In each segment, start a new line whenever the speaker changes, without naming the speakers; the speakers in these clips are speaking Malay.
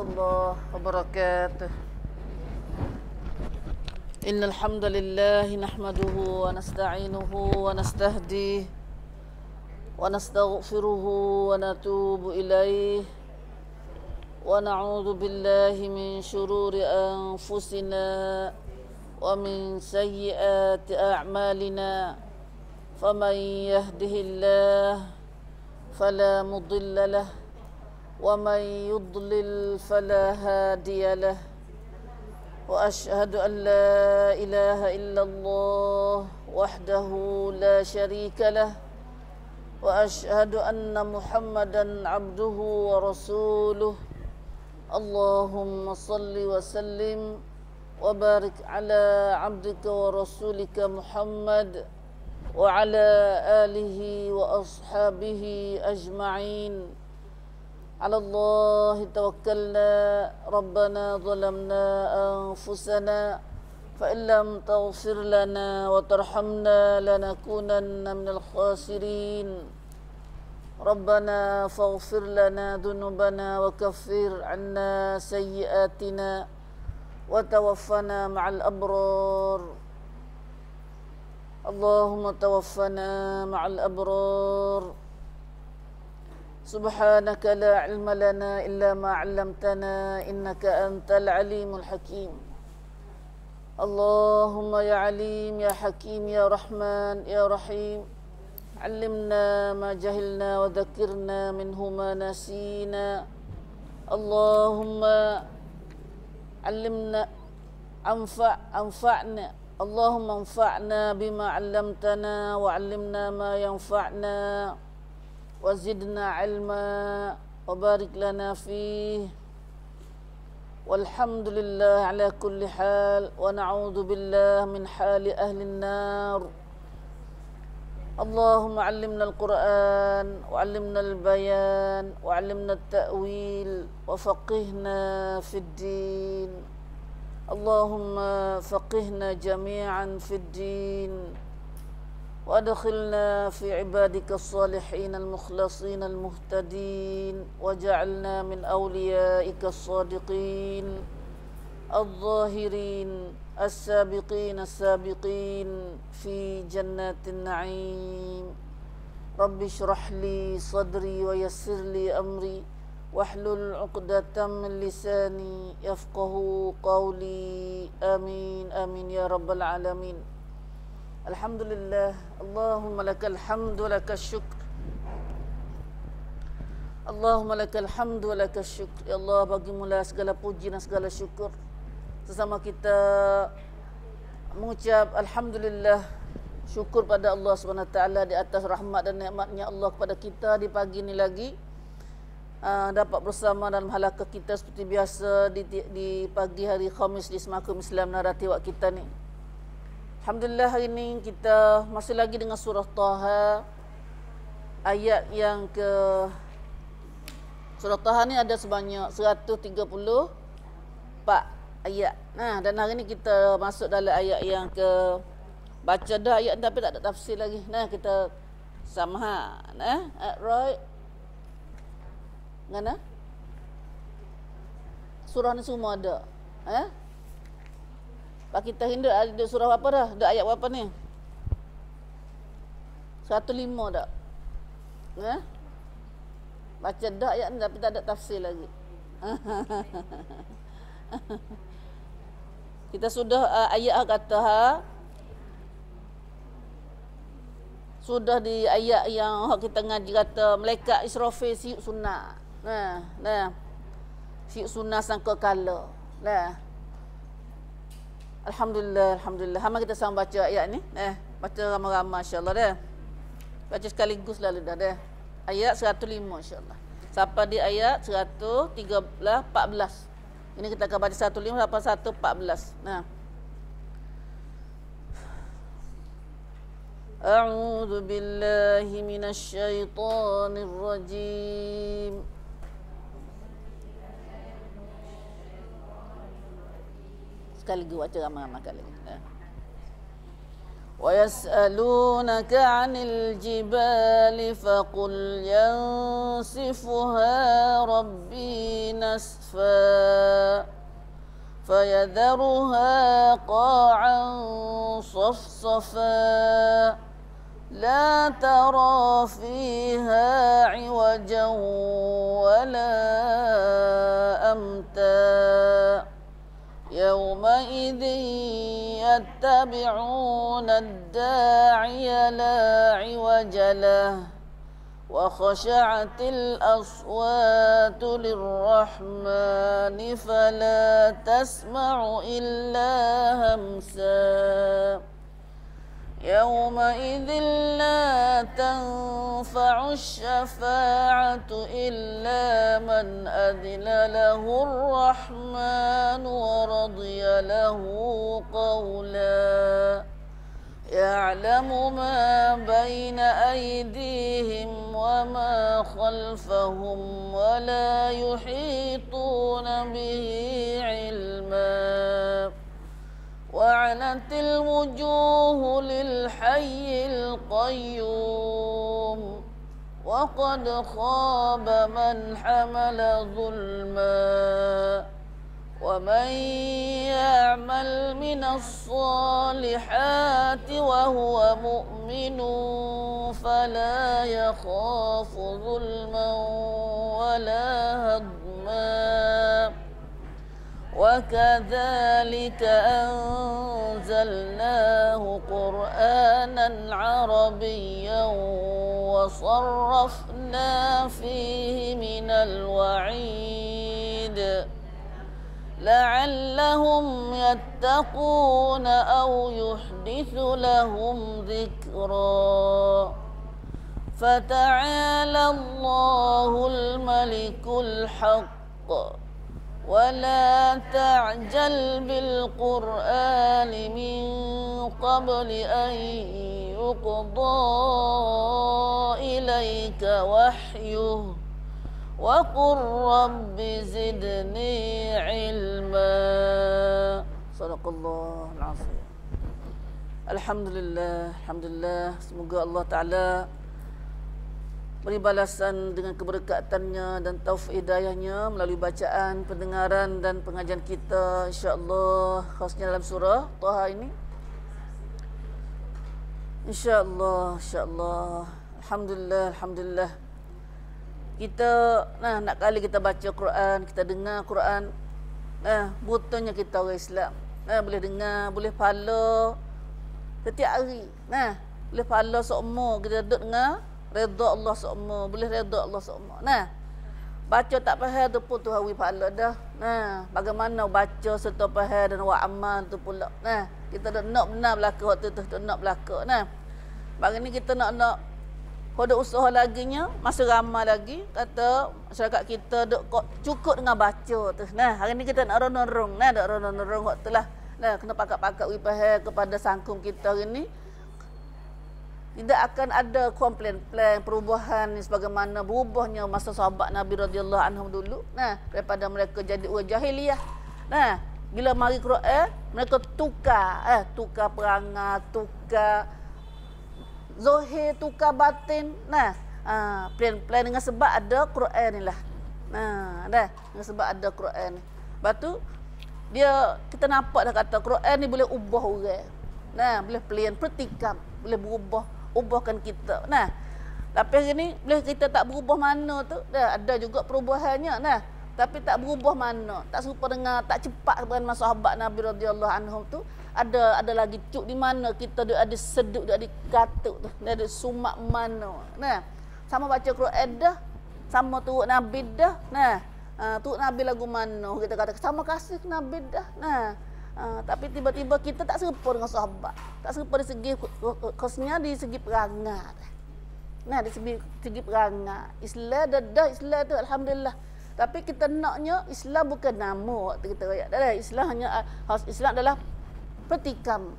الله وبركاته. إن الحمد لله نحمده ونستعينه ونستهديه ونستغفره ونتوب إليه ونعوذ بالله من شرور أنفسنا ومن سيئات أعمالنا فمن يهده الله فلا مضل له ومن يضلل فلا هادي له وأشهد أن لا إله إلا الله وحده لا شريك له وأشهد أن محمدا عبده ورسوله. اللهم صل وسلم وبارك على عبدك ورسولك محمد وعلى آله وأصحابه أجمعين. على الله توكلنا ربنا ظلمنا أنفسنا فإن لم تغفر لنا وترحمنا لنكونن من الخاسرين. ربنا فاغفر لنا ذنوبنا وكفر عنا سيئاتنا وتوفنا مع الأبرار. اللهم توفنا مع الأبرار. سبحانك لا علم لنا إلا ما علمتنا إنك أنت العليم الحكيم. اللهم يا عليم يا حكيم يا رحمن يا رحيم علمنا ما جهلنا وذكرنا منه ما نسينا. اللهم علمنا أنفعنا اللهم انفعنا بما علمتنا وعلمنا ما ينفعنا وزدنا علما وبارك لنا فيه. والحمد لله على كل حال ونعوذ بالله من حال أهل النار. اللهم علمنا القرآن وعلمنا البيان وعلمنا التأويل وفقهنا في الدين. اللهم فقهنا جميعا في الدين وأدخلنا في عبادك الصالحين المخلصين المهتدين وجعلنا من أوليائك الصادقين الظاهرين السابقين في جنات النعيم. رب اشرح لي صدري ويسر لي أمري واحلل عقدة من لساني يفقه قولي. آمين آمين يا رب العالمين. Alhamdulillah, Allahumma lakal hamdu wa lakal syukr. Allahumma lakal hamdu wa lakal syukr. Ya Allah, bagimulah segala puji dan segala syukur. Sesama kita mengucap Alhamdulillah, syukur pada Allah SWT di atas rahmat dan nikmatnya Allah kepada kita di pagi ini lagi. Dapat bersama dalam halaqah kita seperti biasa di pagi hari Khamis di Semakum Islam Naratiwak kita ni. Alhamdulillah, hari ini kita masih lagi dengan surah Taha. Ayat yang ke surah Taha ni ada sebanyak 134 ayat. Nah, dan hari ini kita masuk dalam ayat yang ke baca dah ayat tapi tak ada tafsir lagi. Nah, kita sama right. Ngana? Surah ni semua ada. Pak kita hindu ada surah apa dah? Ada ayat apa ni? 105 dak. Baca dak ayat ni tapi tak ada tafsir lagi. Kita sudah ayat kata sudah di ayat yang kita ngaji kata malaikat Israfil siuk sunnah. Nah. Siuk sunnah sangka kala. Nah. Alhamdulillah, alhamdulillah. Hama kita sama baca ayat ni. Baca ramai-ramai insya-Allah dah. Baca sekaligus lalu dah. Ayat 105 insya-Allah. Sampai di ayat 114. Ini kita akan baca 105 sampai 114. Nah. A'udzu billahi minasy syaithanir rajim. Sekali lagi baca ramai-ramai kali. ويسألونك عن الجبال فقل ينسفها ربي نسفا فيذرها قاعا صفصفا لا ترى فيها عوجا ولا أمتا يومئذ يتبعون الداعي لا عوج له وخشعت الأصوات للرحمن فلا تسمع إلا همسا يومئذ لا تنفع الشفاعة إلا من أذن له الرحمن ورضي له قولا يعلم ما بين أيديهم وما خلفهم ولا يحيطون به علما وعنت الوجوه للحي القيوم وقد خاب من حمل ظلما ومن يعمل من الصالحات وهو مؤمن فلا يخاف ظلما ولا هضما وكذلك أنزلناه قرآنا عربيا وصرفنا فيه من الوعيد لعلهم يتقون أو يحدث لهم ذكرا فتعالى الله الملك الحق ولا تعجل بالقرآن من قبل أن يقضى إليك وحيه وقل رب زدني علما صدق الله العظيم. Alhamdulillah, semoga Allah Ta'ala beri balasan dengan keberkatannya dan taufik hidayahnya melalui bacaan, pendengaran dan pengajian kita, insya-Allah, khasnya dalam surah Taha ini. Insya-Allah. Alhamdulillah. Kita nak kali kita baca Quran, kita dengar Quran. Butanya kita orang Islam. Boleh dengar, boleh pahala setiap hari. Boleh pahala seumur kita duduk dengar. Redha Allah semua, boleh redha Allah semua. Baca tak faham tu pun tu hawi pahala dah. Bagaimana baca serta faham dan buat amal tu pula. Kita nak benar belaka waktu tu nak belaka. Bagi ni kita nak ada usaha laginya, masa ramai lagi kata masyarakat kita duk cukup dengan baca tu. Hari ni kita nak renung-renung, waktu lah. Kena pakat-pakat wi faham kepada sangkum kita hari ni. Tidak akan ada komplain plan perubahan ni sebagaimana berubahnya masa sahabat Nabi radhiyallahu anhum dulu. Daripada mereka jadi orang jahiliyah. Bila mari Quran, mereka tukar perangai, tukar zahir, tukar batin. Plan dengan sebab ada Quran ni lah. Dengan sebab ada Quran ni. Lepas tu kita nampak dah kata Quran ni boleh ubah orang. Boleh plan pertikam, boleh ubahkan kita. Tapi hari ni boleh kita tak berubah mana tu. Ada juga perubahannya. Tapi tak berubah mana. Tak serupa dengan, tak cepat dengan sahabat Nabi radhiyallahu anhum tu. Ada lagi cuk di mana kita ada seduk, ada katuk tu. Ada sumak mana. Sama baca Quran dah. Sama turut Nabi dah. Turut Nabi lagu mana. Kita kata sama kasih Nabi dah. Tapi tiba-tiba kita tak serupa dengan sahabat. Tak serupa dari segi khususnya di segi perangai. Dari segi perangai. Islam Islam tu alhamdulillah. Tapi kita naknya Islam bukan nama waktu kita rakyat. Islam hanya Islam adalah pertikam.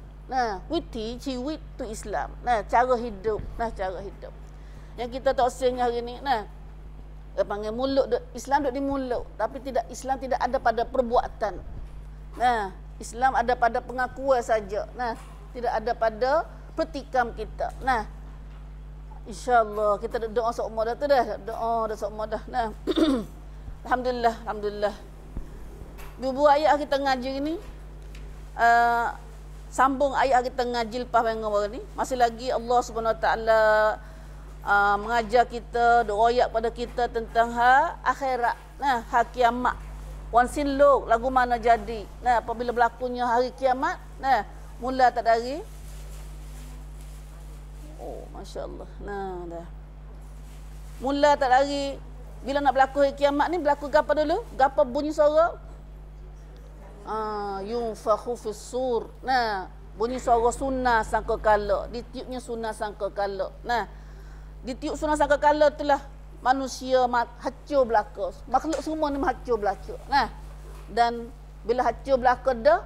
Witi ciwit tu Islam. Cara hidup. Yang kita tak usahnya hari ni. Dia panggil mulut. Islam duduk di mulut. Tapi Islam tidak ada pada perbuatan. Islam ada pada pengakuan saja. Tidak ada pada Pertikam kita. Nah, insya-Allah kita doa seumur dah tu dah. Doa dah seumur dah. Nah. Alhamdulillah, alhamdulillah. Dua ayat kita ngaji ni sambung ayat kita ngaji lepas minggu ni. Masih lagi Allah Subhanahu Wa Taala mengajar kita, doayak pada kita tentang akhirat. Nah, kiamat. Wan sinluk lagu mana jadi. Nah, apabila berlakunya hari kiamat, nah, mula tak dari. Oh, masya-Allah. Nah, dah. Mula tak dari bila nak berlaku hari kiamat ni berlaku gapo dulu? Gapo bunyi suara? Yunfakhu fis sur. Nah, bunyi suara sunnah sangkakala, ditiupnya sunnah sangkakala. Nah, ditiup sunnah sangkakala itulah manusia hancur belaka. Makhluk semua ni hancur belaka. Nah, dan bila hancur belaka dah,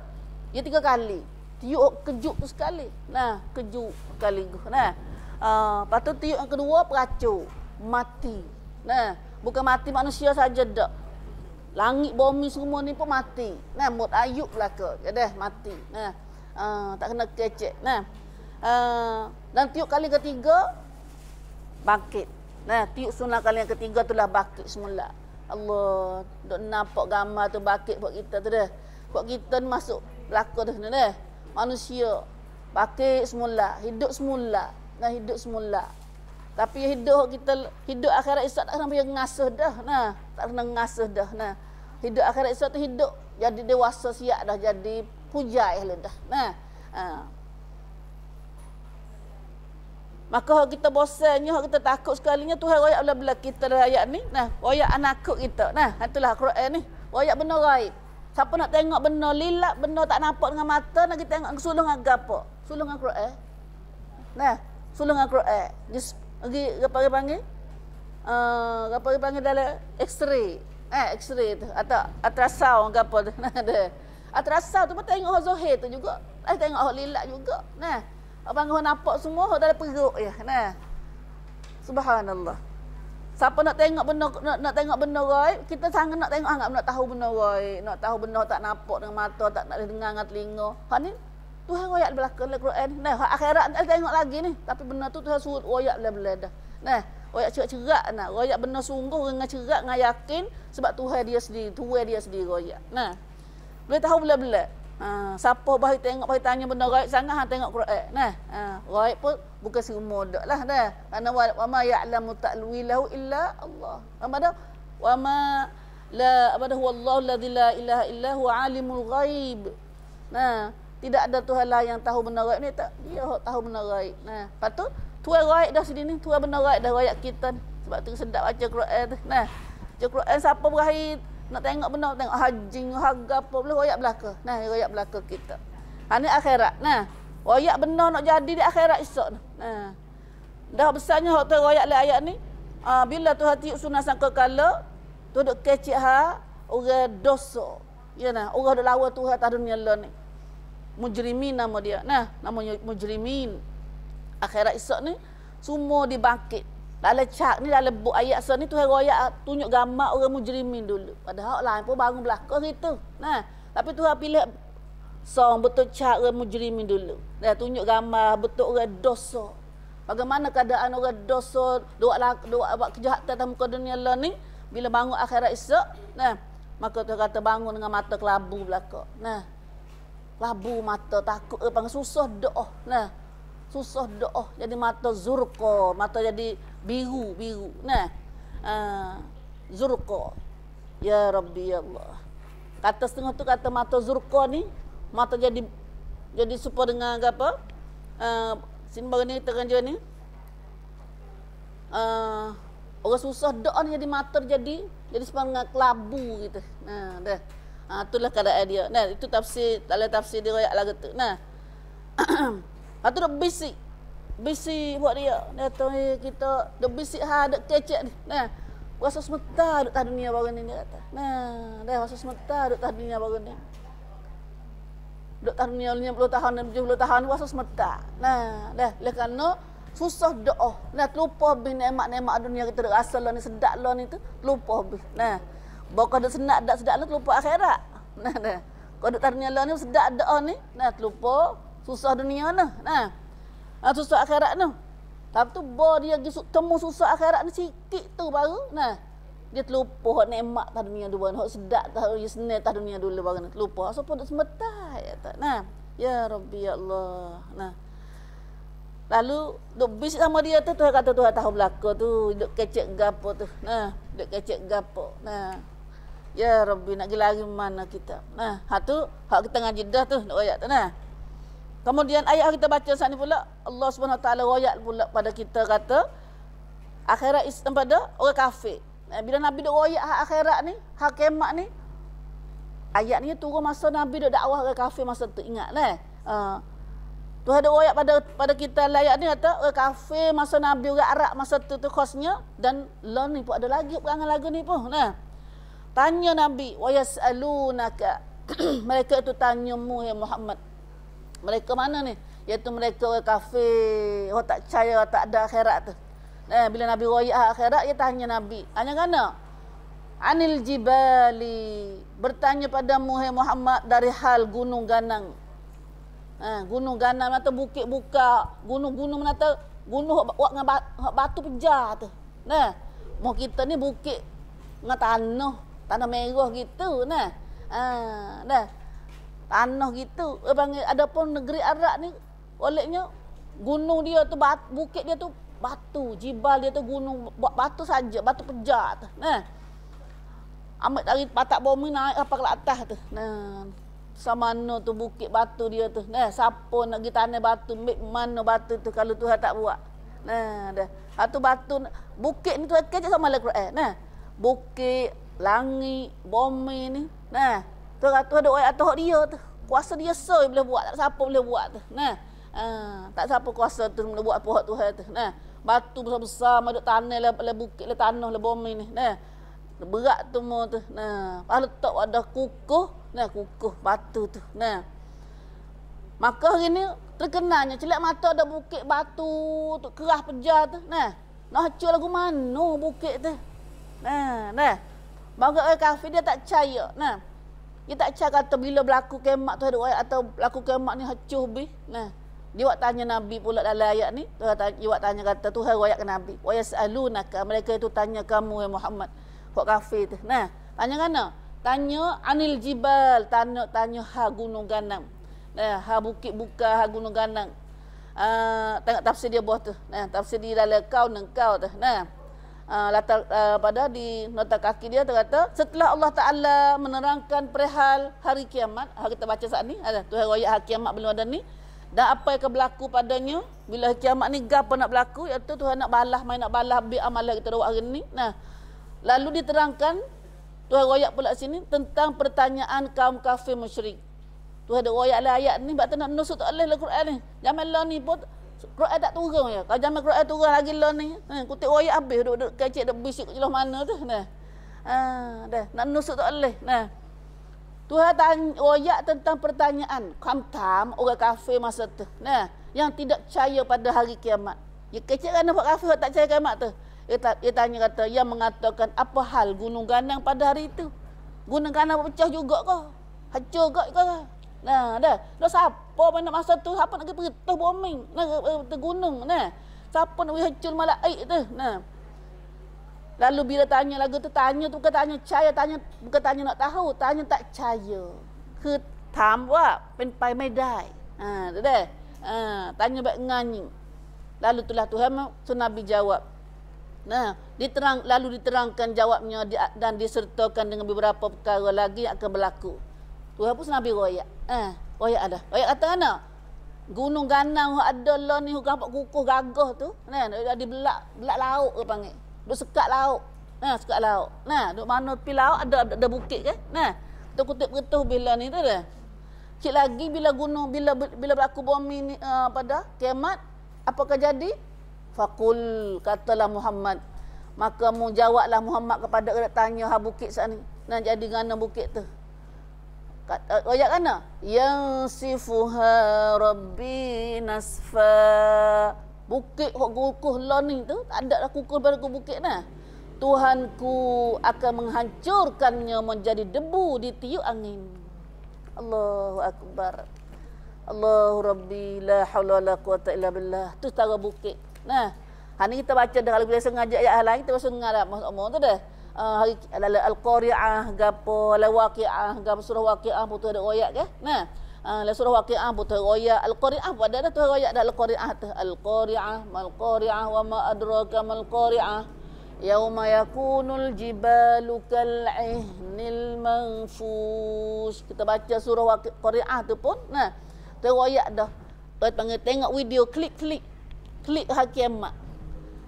dia 3 kali. Tiup kejut tu sekali. Nah, kejut sekali. Nah, lepas tu tiup yang kedua peracur, mati. Nah, bukan mati manusia saja dak. Langit bumi semua ni pun mati. Nah, mut ayub belaka. Dah mati. Nah, tak kena kecek. Nah, dan tiup kali ketiga bangkit. Nah, tiup sunnah kali yang ketiga itulah bangkit semula. Allah, dok nampak gambar tu bangkit buat kita tu dah. Buat kita ni masuk belaka tu dah. Manusia bangkit semula, hidup semula. Nah, hidup semula. Tapi hidup kita, hidup akhirat esok tak kena payah ngasuh dah. Nah, tak kena ngasuh dah. Nah, hidup akhirat esok tu hidup jadi dewasa siap dah, jadi pujai lah dah. Nah, maka kita bosannya, kita takut sekalinya Tuhan royak bila kita dalam ayat ni. Nah, royak anak kita. Nah, itulah Quran ni. Royak benda gaib. Siapa nak tengok benda lilak, benda tak nampak dengan mata, nak kita tengok sulung dengan gapo? Sulung dengan Quran. Nah, sulung dengan Quran. Lagi apa dia panggil? Apa dia panggil dalam X-ray. X-ray tu atau ultrasound ke apa tu. Nah, ada. Ultrasound tu pun tengok zahir tu juga. Tengok lilak juga. Nah, abang orang nampak semua dalam perut ya. Nah. Subhanallah. Siapa nak tengok benda nak tengok benda gaib, kita sangat nak tengok nak tahu benda gaib, nak tahu benda tak nampak dengan mata, tak nak dengar dengan telinga. Hak ni Tuhan royak belakang dalam Quran. Nah, hak akhirat tak tengok lagi ni, tapi benda tu Tuhan suruh royak bela-bela dah. Nah, royak cerak-cerak nah, royak benda sungguh dengan cerak dengan yakin sebab Tuhan dia sendiri, Tuhan dia sendiri royak. Nah. Boleh tahu bela-bela. Siapa bahi tengok bahi tanya benda gaib sangat hang tengok Quran. Nah, gaib pun bukan semua dak lah dah. Karena wa ma ya'lamu ta'wilahu illa Allah. Apa dah? Wa ma la abada huwallahu alladzi la ilaha illa huwa alimul ghaib. Nah, tidak ada Tuhan lain yang tahu benda gaib ni tak. Dia tahu benda gaib. Nah, patut Tuhan gaib dah sini ni, Tuhan benda gaib dah royak kita ni. Sebab tu sedap baca Quran tu. Nah, baca Quran siapa berakhir nak tengok benda, tengok haji, harga apa boleh royak belaka. Nah, royak belaka kita. Ni akhirat. Nah, royak benda nak jadi di akhirat esok. Nah. Dah besarnya hak tu royak le ayat ni. Bila Tuhan tiup sunnah sangkakala, tu duk kecik orang dosa. Ya nah, orang duk lawan Tuhan atas dunia lah ni. Mujrimin nama dia. Nah, namanya mujrimin. Akhirat esok ni semua dibangkit. Dalam cak ni dalam buku ayat so ni Tuhan royak tunjuk gambar orang mujrimin dulu. Padahal lain pun baru belakang gitu. Nah, tapi Tuhan pilih song betul cak orang mujrimin dulu. Dah tunjuk gambar betul orang dosa. Bagaimana keadaan orang dosa, doa buat kejahatan dalam muka dunia lah ni bila bangun akhirat esok. Nah, maka Tuhan kata bangun dengan mata kelabu belaka. Nah, kelabu mata takut panggil susah doa. Nah, susah doa jadi mata zurqa, mata jadi biru. Nah, zurqa. Ya Rabbi ya Allah. Kata setengah tu kata mata zurqa ni mata jadi serupa dengan apa? Sini baru ni teranja ni. Orang susah doa ni jadi mata jadi serupa dengan kelabu gitu. Nah, dah. Itulah keadaan dia. Nah, itu tafsir, dalam tafsir dia royak lagu tu. Nah. Atau dok bisik buat dia. Dia tahu kita dok bisik dok kecek ni. Nah, rasa semeta dok tas dunia baru ni dia kata. Nah, dah rasa semeta dok tas dunia baru ni. Dok tas dunia 50 tahun 70 tahun rasa semeta. Nah, dah kerana susah doa. Nah, terlupa bin nikmat-nikmat dunia kita dok rasa lah ni sedap lah ni tu, terlupa bin. Nah, bakal dok senang dak sedap lah terlupa akhirat. Nah, dah. Kalau dok tas dunia lah ni sedap doa ni, nah terlupa susah dunia nah. Nah. Susah akhirat tu. Tapi tu dia pergi temu susah akhirat ni sikit tu baru. Nah, dia terlupa hak nikmat tah dunia dulu, hak sedap tah senang tah dunia dulu baru ni terlupa. Siapa nak semetai ya tak. Nah, ya Rabbi ya Allah. Nah. Lalu duk bisik sama dia tu, Tuhan kata Tuhan tahu belaka tu, duk kecek gapo tu. Nah, duk kecek gapo. Nah. Ya Rabbi nak pergi lari mana kita. Nah, hak tu hak kita ngaji dah tu nak ayat tu nah. Kemudian ayat kita baca saat ni pula Allah Subhanahu Wa Taala royak pula pada kita kata akhirat Islam pada orang kafir. Bila Nabi duk royak hak akhirat ni, hak kiamat ni, ayat ni turun masa Nabi duk dakwah orang kafir masa tu, ingatlah. Tuhan duk royak pada kita ayat ni kata orang kafir masa Nabi orang Arab masa tu khosnya, dan lah ni pun ada lagi perangan lagu ni pun. Nah. Tanya Nabi, wa yasalunaka. Mereka itu tanyamu ya Muhammad. Mereka mana ni? Iaitu mereka orang kafir, orang tak percaya, orang tak ada akhirat tu. Bila Nabi royak akhirat, dia tanya Nabi. Tanya kana? Anil jibali. Bertanya pada Muhammad dari hal gunung ganang. Gunung ganang atau bukit buka. Gunung-gunung atau gunung dengan batu pejar tu. Mau kita ni bukit dengan tanah merah gitu. Tanah gitu. Adapun negeri Arab ni olehnya gunung dia tu bukit dia tu batu, jibal dia tu gunung batu saja, batu pejar tu. Ambil dari patak bumi naik apa ke atas tu. Sama mana tu bukit batu dia tu. Siapa nak pergi tanah batu, mana batu tu kalau Tuhan tak buat. Dah. Satu batu bukit ni tu kecil sama Al-Quran. Bukit, langit, bumi ni. Tu ada ayat atas dia tu. Kuasa dia boleh buat, tak siapa boleh buat tu. Tak siapa kuasa tu boleh buat apa Tuhan tu. Batu besar-besar maduk tanah le bukit le tanah le bumi ni. Berat tu semua tu. Pas letak ada kukuh, kukuh batu tu. Maka hari ni terkenalnya celak mata ada bukit batu tu kerah pejar tu. Nak hancur lagu mana bukit tu. Bagi orang kafir dia tak percaya. Dia tak percaya kata bila berlaku kiamat tu ada ayat atau berlaku kiamat ni hancur habis. Dia buat tanya Nabi pula dalam ayat ni. Dia buat tanya kata Tuhan royak ke Nabi. Wa yasalunaka, mereka itu tanya kamu ya Muhammad. Kok kafir tu. Tanya kana? Tanya anil jibal, tanya ha gunung ganang. Ha bukit buka, ha gunung ganang. Tengok tafsir dia bawah tu. Tafsir dia dalam kau dan kau tu. Latar pada di nota kaki dia kata setelah Allah Taala menerangkan perihal hari kiamat, kita baca saat ni ada Tuhan royak hari kiamat belum ada ni, dan apa yang akan berlaku padanya bila kiamat ni gapo nak berlaku, iaitu Tuhan nak balas bi amalan kita buat hari ni. Lalu diterangkan Tuhan royak pula sini tentang pertanyaan kaum kafir musyrik. Tuhan ada royak ayat ni sebab nak nusuk oleh Al-Quran ni. Zaman lah ni pun Quran tak turun ya. Kalau zaman Quran turun lagi lah ni. Kutip royak habis duk kecek duk bisik jelah mana tu. Dah. Nak nusuk tak boleh. Tuhan tanya royak tentang pertanyaan kam orang kafir masa tu. Yang tidak percaya pada hari kiamat. Ya kecek kan orang kafir tak percaya kiamat tu. Dia tanya kata yang mengatakan apa hal gunung ganang pada hari itu? Gunung ganang pecah juga ke? Hancur ke? Dah. Siapa nak masa tu? Siapa nak pergi perintah bumi? Gunung. Siapa nak pergi hancur malah air tu? Lalu bila tanya lagu tu, tanya tu bukan tanya percaya, bukan tanya nak tahu, tanya tak percaya. Ke tham wa pen pai mai dai. Dah. Tanya baik ngani. Lalu itulah Tuhan Nabi jawab. Lalu diterangkan jawabnya dan disertakan dengan beberapa perkara lagi yang akan berlaku. Tuhan pun Nabi royak. Royak ada. Royak kata mana? Gunung ganang ada lah ni gampak kukuh gagah tu. Di belak laut ke panggil. Duk sekat laut. Sekat laut. Duk mana pi laut ada bukit kan? Kita kutip betul bila ni tu dah. Cik lagi bila gunung bila berlaku bumi ni pada kiamat, apakah jadi? Faqul, katalah Muhammad. Maka mu jawablah Muhammad kepada orang tanya ha bukit sana. Jadi ngana bukit tu? Ayat kana? Yang sifuha rabbi nasfa. Bukit hok kukuh lah ni tu, tak ada lah kukuh pada bukit Tuhanku akan menghancurkannya menjadi debu di tiup angin. Allahu akbar. Allahu Rabbi la haula wala quwata illa billah. Tu tara bukit. Nah, hari ni kita baca dah kalau biasa ngajak ayat lain kita biasa ngarap omong tu dah. Hari al-Qari'ah gapo, al-Waqi'ah gapo surah Waqi'ah butuh ada royak ke? Nah, surah Waqi'ah butuh royak, al-Qari'ah pada dah tu royak dah al-Qari'ah tu. Al-Qari'ah mal Qari'ah wa ma adraka mal Qari'ah. Yauma yakunul jibalu kal'ihnil manfus. Kita baca surah Qari'ah tu pun nah teroyak dah. Kita panggil tengok video klik hari kiamat.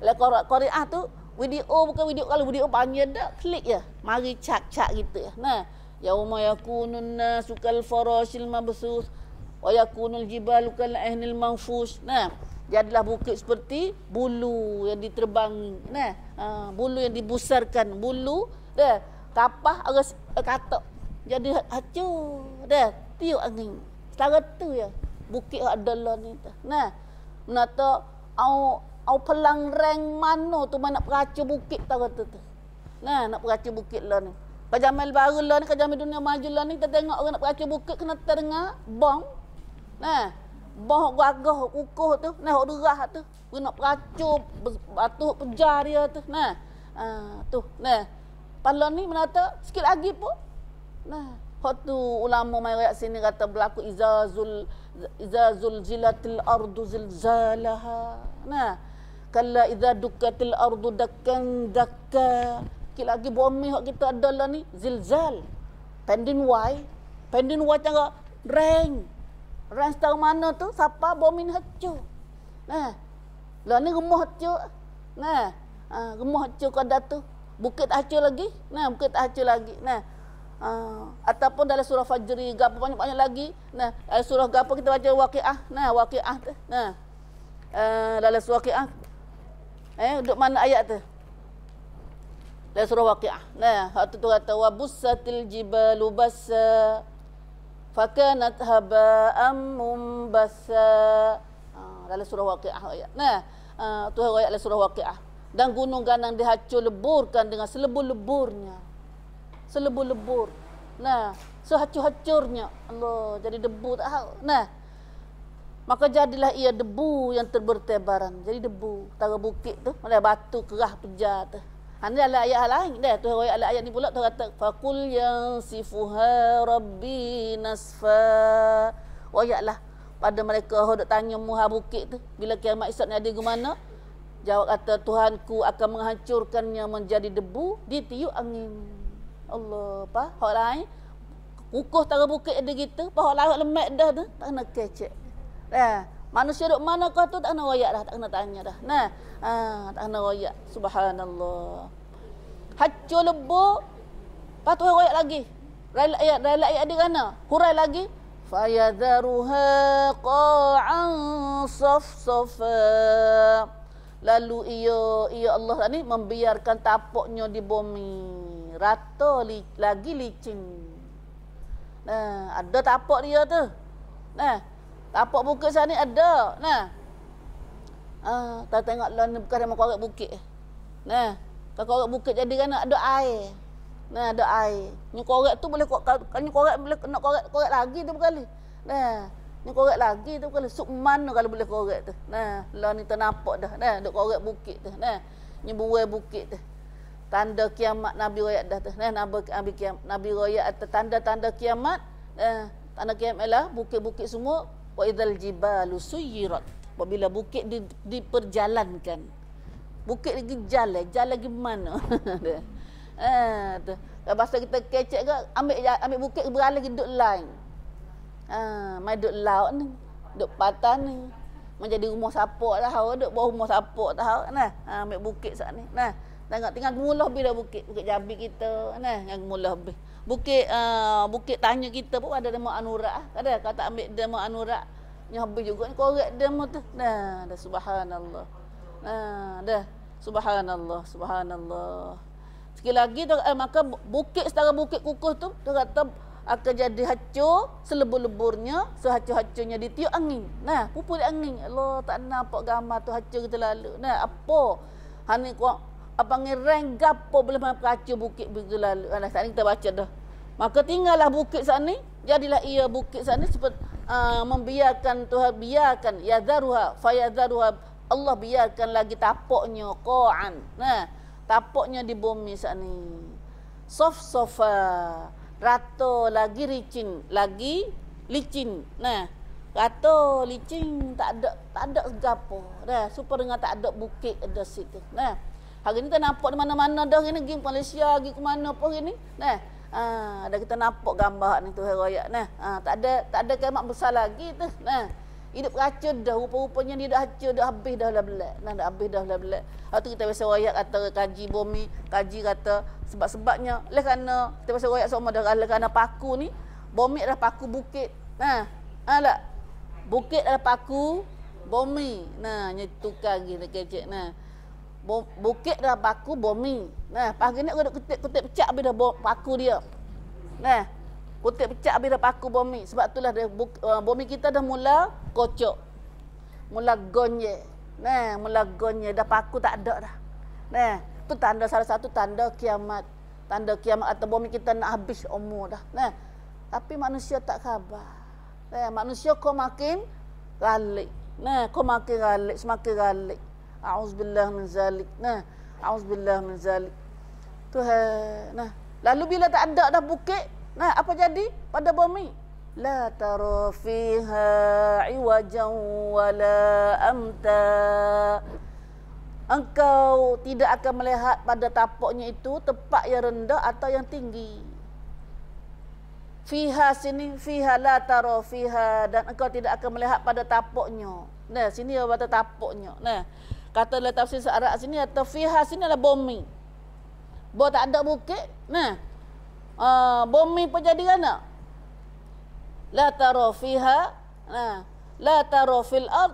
Qari'ah tu video bukan video, kalau video panjang dah klik ya. Mari cak gitu ya. Nah, yauma yakunun nasu kal farashil mabsus wa yakunul jibalu kal'ihnil manfus. Nah, jadilah bukit seperti bulu yang diterbangi. Nah, bulu yang dibusarkan, bulu dah kapah aras katak. Jadi hancur dah tiup angin. Setara tu ya. Bukit adalah ni tu. Nah, menata au pelang reng mana tu mana nak peraca bukit tara tu. Nah, nak peraca bukit lah ni. Kajamal baru lah ni, kajamal dunia maju lah ni, kita tengok orang nak peraca bukit kena terdengar bom. Nah, bom gagah kukuh tu, nah derah tu. Dia nak peraca batu pejar dia tu. Nah, tu. Nah, pala ni menata sikit lagi pun. Nah, hak tu ulama mai ayat sini kata berlaku izazul zilatil ardu zilzalaha. Nah, kalla idza dukkatil ardu dakkan dakka. Sikit lagi bumi hak kita adalah ni zilzal. Pendin wai cara reng setara mana tu siapa bumi ni hancur. Nah, lah ni rumah hancur. Nah, rumah hancur kada tu. Bukit hancur lagi. Nah, bukit hancur lagi. Nah, ataupun dalam surah Fajri gapo banyak-banyak lagi. Nah, surah gapo kita baca Waqi'ah. Nah, Waqi'ah tu. Nah, dalam surah Waqi'ah duduk mana ayat tu? Dalam surah Waqi'ah. Nah, hak tu kata wa bussatil jibalu bassa fakanat haba'an mumbassa. Dalam surah Waqi'ah ayat. Nah, tu ayat dalam surah Waqi'ah. Dan gunung ganang dihancur leburkan dengan selebur-leburnya. Selebur-lebur. Nah, sehancur-hancurnya. Allah, jadi debu tak tahu. Nah, maka jadilah ia debu yang terbertebaran. Jadi debu. Tara bukit tu, ada batu kerah pejar tu. Ini adalah ayat lain. Dah, tu ayat ni pula tu kata faqul yansifuha rabbi nasfa. Ayatlah pada mereka hendak tanya muha bukit tu, bila kiamat esok ni ada ke mana? Jawab kata Tuhanku akan menghancurkannya menjadi debu ditiup angin. Allah, apa? Hak lain kukuh tara bukit ada gitu, apa hak lain lemak dah tu, tak kena kecek. Dah, manusia duk mana kau tu tak kena royak dah, tak kena tanya dah. Nah, tak kena royak. Subhanallah. Hancur lebur, patu royak lagi. Ayat ada kana? Hurai lagi. Fayadharuha qa'an safsafa. Lalu ia Allah ni membiarkan tapuknya di bumi rata lagi licin. Nah, ada tapak dia tu. Nah, tapak bukit sana ni ada. Nah. Tak tengok lah ni bukan mau korek bukit. Nah, kalau korek bukit jadi kan ada air. Nah, ada air. Ni korek tu boleh ni korek boleh nak korek lagi tu berkali. Nah, ni korek lagi tu berkali. Suk mana kalau boleh korek tu. Nah, lah ni ternampak dah. Nah, duk korek bukit tu. Nah, ni buai bukit tu. Tanda kiamat Nabi royak dah tu. Nah, Nabi royak atas tanda-tanda kiamat. Tanda kiamat ialah bukit-bukit semua wa idzal jibalu suyirat. Apabila bukit diperjalankan. Bukit lagi jalan lagi mana? Tu. Bahasa kita kecek ke ambil bukit beralih ke duk line. Mai duk laut ni, duk patan ni. Menjadi rumah sapok tahu, duk bawah rumah sapok tahu. Nah, ambil bukit sat ni. Nah, tengok tinggal gemulah bila bukit Jambi kita. Nah, yang gemulah habis. Bukit tanya kita pun ada demo anurak. Ada kata ambil demo anurak. Nya habis juga ni korek demo tu. Nah, dah subhanallah. Nah, dah subhanallah. Sekali lagi maka bukit setara bukit kukuh tu kata akan jadi hancur selebur-leburnya, sehancur-hancurnya ditiup angin. Nah, pupul angin. Allah tak nampak gambar tu hancur kita lalu. Nah, apa? Hani kau apa ngereng gapo boleh mengacau bukit begitu lalu. Nah, saat ni kita baca dah. Maka tinggallah bukit sana ni, jadilah ia bukit sana seperti membiarkan Tuhan biarkan yadharuha fayadharuha, Allah biarkan lagi tapuknya qa'an. Nah, tapuknya di bumi saat ni. Sof-sofa, rata lagi licin. Nah, rata licin, tak ada gapo. Dah, super dengan tak ada bukit ada situ. Nah, hari ni kita nampak di mana-mana dah ni, pergi Malaysia, pergi ke mana pun ni. Nah, ada kita nampak gambar ni tu hari raya. Nah, tak ada kiamat besar lagi tu. Nah, hidup racun dah, rupa-rupanya dia dah hacur, dah habis dah lah belak. Nah, dah habis dah lah belak. Lepas tu kita biasa royak kata kaji bumi, kaji kata sebab-sebabnya oleh kerana kita biasa royak semua dah kerana paku ni, bumi dah paku bukit. Nah, tak? Bukit adalah paku bumi. Nah, nyetukar gitu kecek. Nah, bukit dah paku bumi. Nah, pagi ni aku kutip pecak habis dah paku dia. Nah, kutip pecak habis dah paku bumi. Sebab itulah dia, bumi kita dah mula kocok. Mula gonye. Nah, mula gonye. Dah paku tak ada dah. Nah, itu tanda, salah satu tanda kiamat. Tanda kiamat atau bumi kita nak habis umur dah. Nah, tapi manusia tak khabar. Nah, manusia kau makin galik. Nah, kau makin galik, semakin galik. A'udzubillah min zalik. Nah, a'udzubillah min zalik. Tuhan. Nah, lalu bila tak ada dah bukit, nah, apa jadi pada bumi? La tara fiha iwajan wala amta. Engkau tidak akan melihat pada tapuknya itu tempat yang rendah atau yang tinggi. Fiha sini, fiha la tara fiha, dan engkau tidak akan melihat pada tapuknya. Nah, sini pada tapuknya. Nah, kata dalam tafsir Arab sini atau fiha sini adalah bumi. Bo tak ada bukit. Nah, bumi pun jadi mana? La tara fiha, nah, la tara fil ard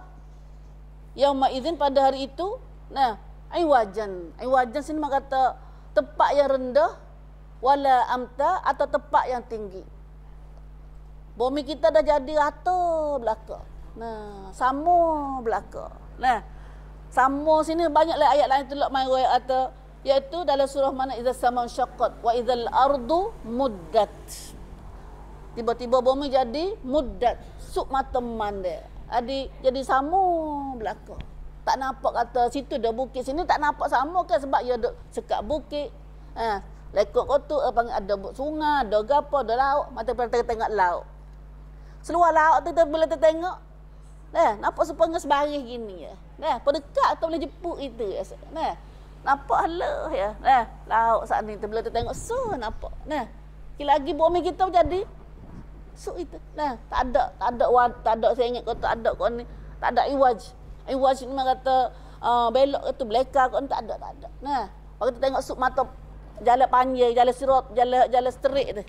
yauma idzin, pada hari itu. Nah, iwajan sini mak kata tempat yang rendah, wala amta atau tempat yang tinggi. Bumi kita dah jadi rata belaka. Nah, sama belaka. Nah, sama sini banyaklah ayat lain tu main ayat kata, iaitu dalam surah mana, idza sama syaqqat wa idzal ardu muddat. Tiba-tiba bumi jadi muddat, suk mata mandai. Jadi sama belaka. Tak nampak kata situ dah bukit, sini tak nampak sama kan, sebab ia ada sekat bukit. Lekuk kotor panggil ada sungai, ada gapo, ada laut. Mata tengok laut. Seluar laut tu bila tengok, nampak sepengah sebaris gini ya. Pendekat tu boleh jepuk itu. Nampak halah ya. Laut saat ni bila tengok nampak. Lagi bumi kita jadi itu. Tak ada saya ingat kau tak ada kau ni, tak ada iwaj. Iwaj ni memang kata belok itu belakang kau tak ada. Kalau kita tengok mata jalan panjang, jalan sirat, jalan straight tu.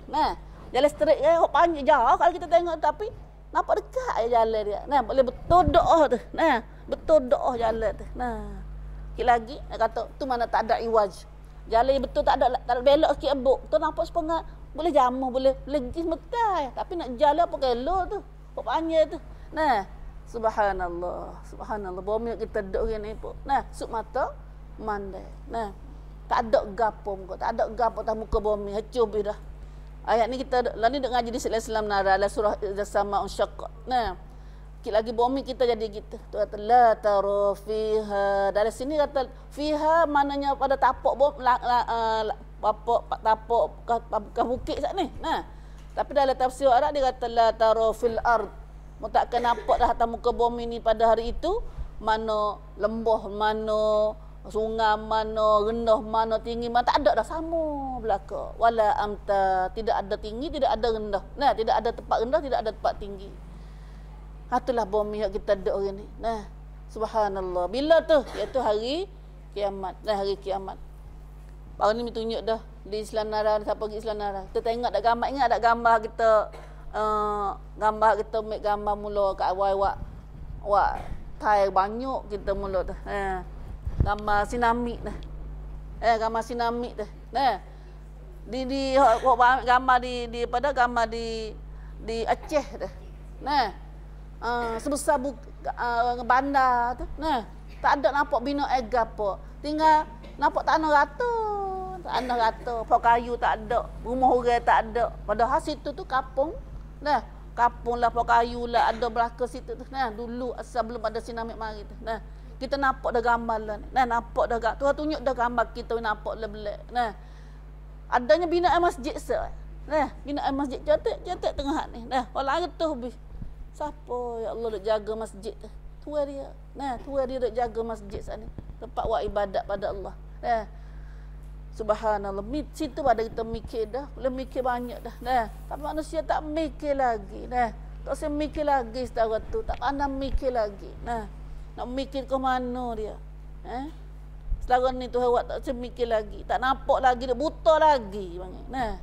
Jalan straight kan panjang jauh kalau kita tengok, tapi nampak dekat je jalan dia. Boleh betul doa tu. Betul doa jalan tu. Lagi kata tu mana tak ada iwaj. Jalan betul tak ada belok sikit ebuk. Tu nampak sepengah boleh jamuh, boleh jis metai. Tapi nak jalan apa kelo tu. Apa panjang tu. Subhanallah. Subhanallah. Bumi kita duduk ni pun. Suk mata mandai. Tak ada gapo muka, tak ada gapo atas muka bumi, hancur habis dah. Ayat ni kita lalu duk ngaji di Islam nara dalam surah As-Sama Unsyaqqat. Lagi bumi kita jadi gitu. Tu kata la tara fiha. Dari sini kata fiha maknanya pada tapak tapak bukit sat ni. Tapi dalam tafsir Arab dia kata la tara fil ard. Mu takkan nampak dah atas muka bumi ni pada hari itu mana lembah, mana sungai, mana rendah, mana tinggi, mana tak ada dah, sama belaka. Wala amta, tidak ada tinggi, tidak ada rendah. Tidak ada tempat rendah, tidak ada tempat tinggi. Itulah bumi yang kita duduk hari ni. Subhanallah. Bila tu? Iaitu hari kiamat. Hari kiamat. Baru ni tunjuk dah di Islam Nara, siapa pergi Islam Nara. Kita tengok ada gambar, ingat ada gambar kita ambil gambar mula kat awal wak Thai banyak kita mula tu. Gambar tsunami dah. Gambar tsunami dah. Di gambar di pada gambar di Aceh dah. Sebesar bandar tu. Tak ada nampak bina apa. Tinggal nampak tanah rata. Tanah rata, pokok kayu tak ada, rumah orang tak ada. Padahal situ tu kampung. kapung lah, pokok kayu lah, ada belaka situ tu. Nah, dulu asal belum ada sinamik mari tu. Nah, kita nampak dah gambar lah ni. Nah, nampak dah Tuhan tunjuk dah gambar kita nampak lebelak. Nah, adanya binaan masjid sah. Nah, binaan masjid cantik tengah ni. Nah, orang tu habis. Siapa ya Allah duk jaga masjid tu? Tuan dia. Nah, tuan dia duk jaga masjid sana. Tempat buat ibadat pada Allah. Nah, subhanallah. Situ pada kita mikir dah. Boleh mikir banyak dah. Nah, tapi manusia tak mikir lagi. Nah, tak usah mikir lagi setara tu. Tak pandang mikir lagi. Nah, nak mikir ke mana dia? Setara ni Tuhan buat tak usah mikir lagi. Tak nampak lagi. Dia buta lagi. Nah,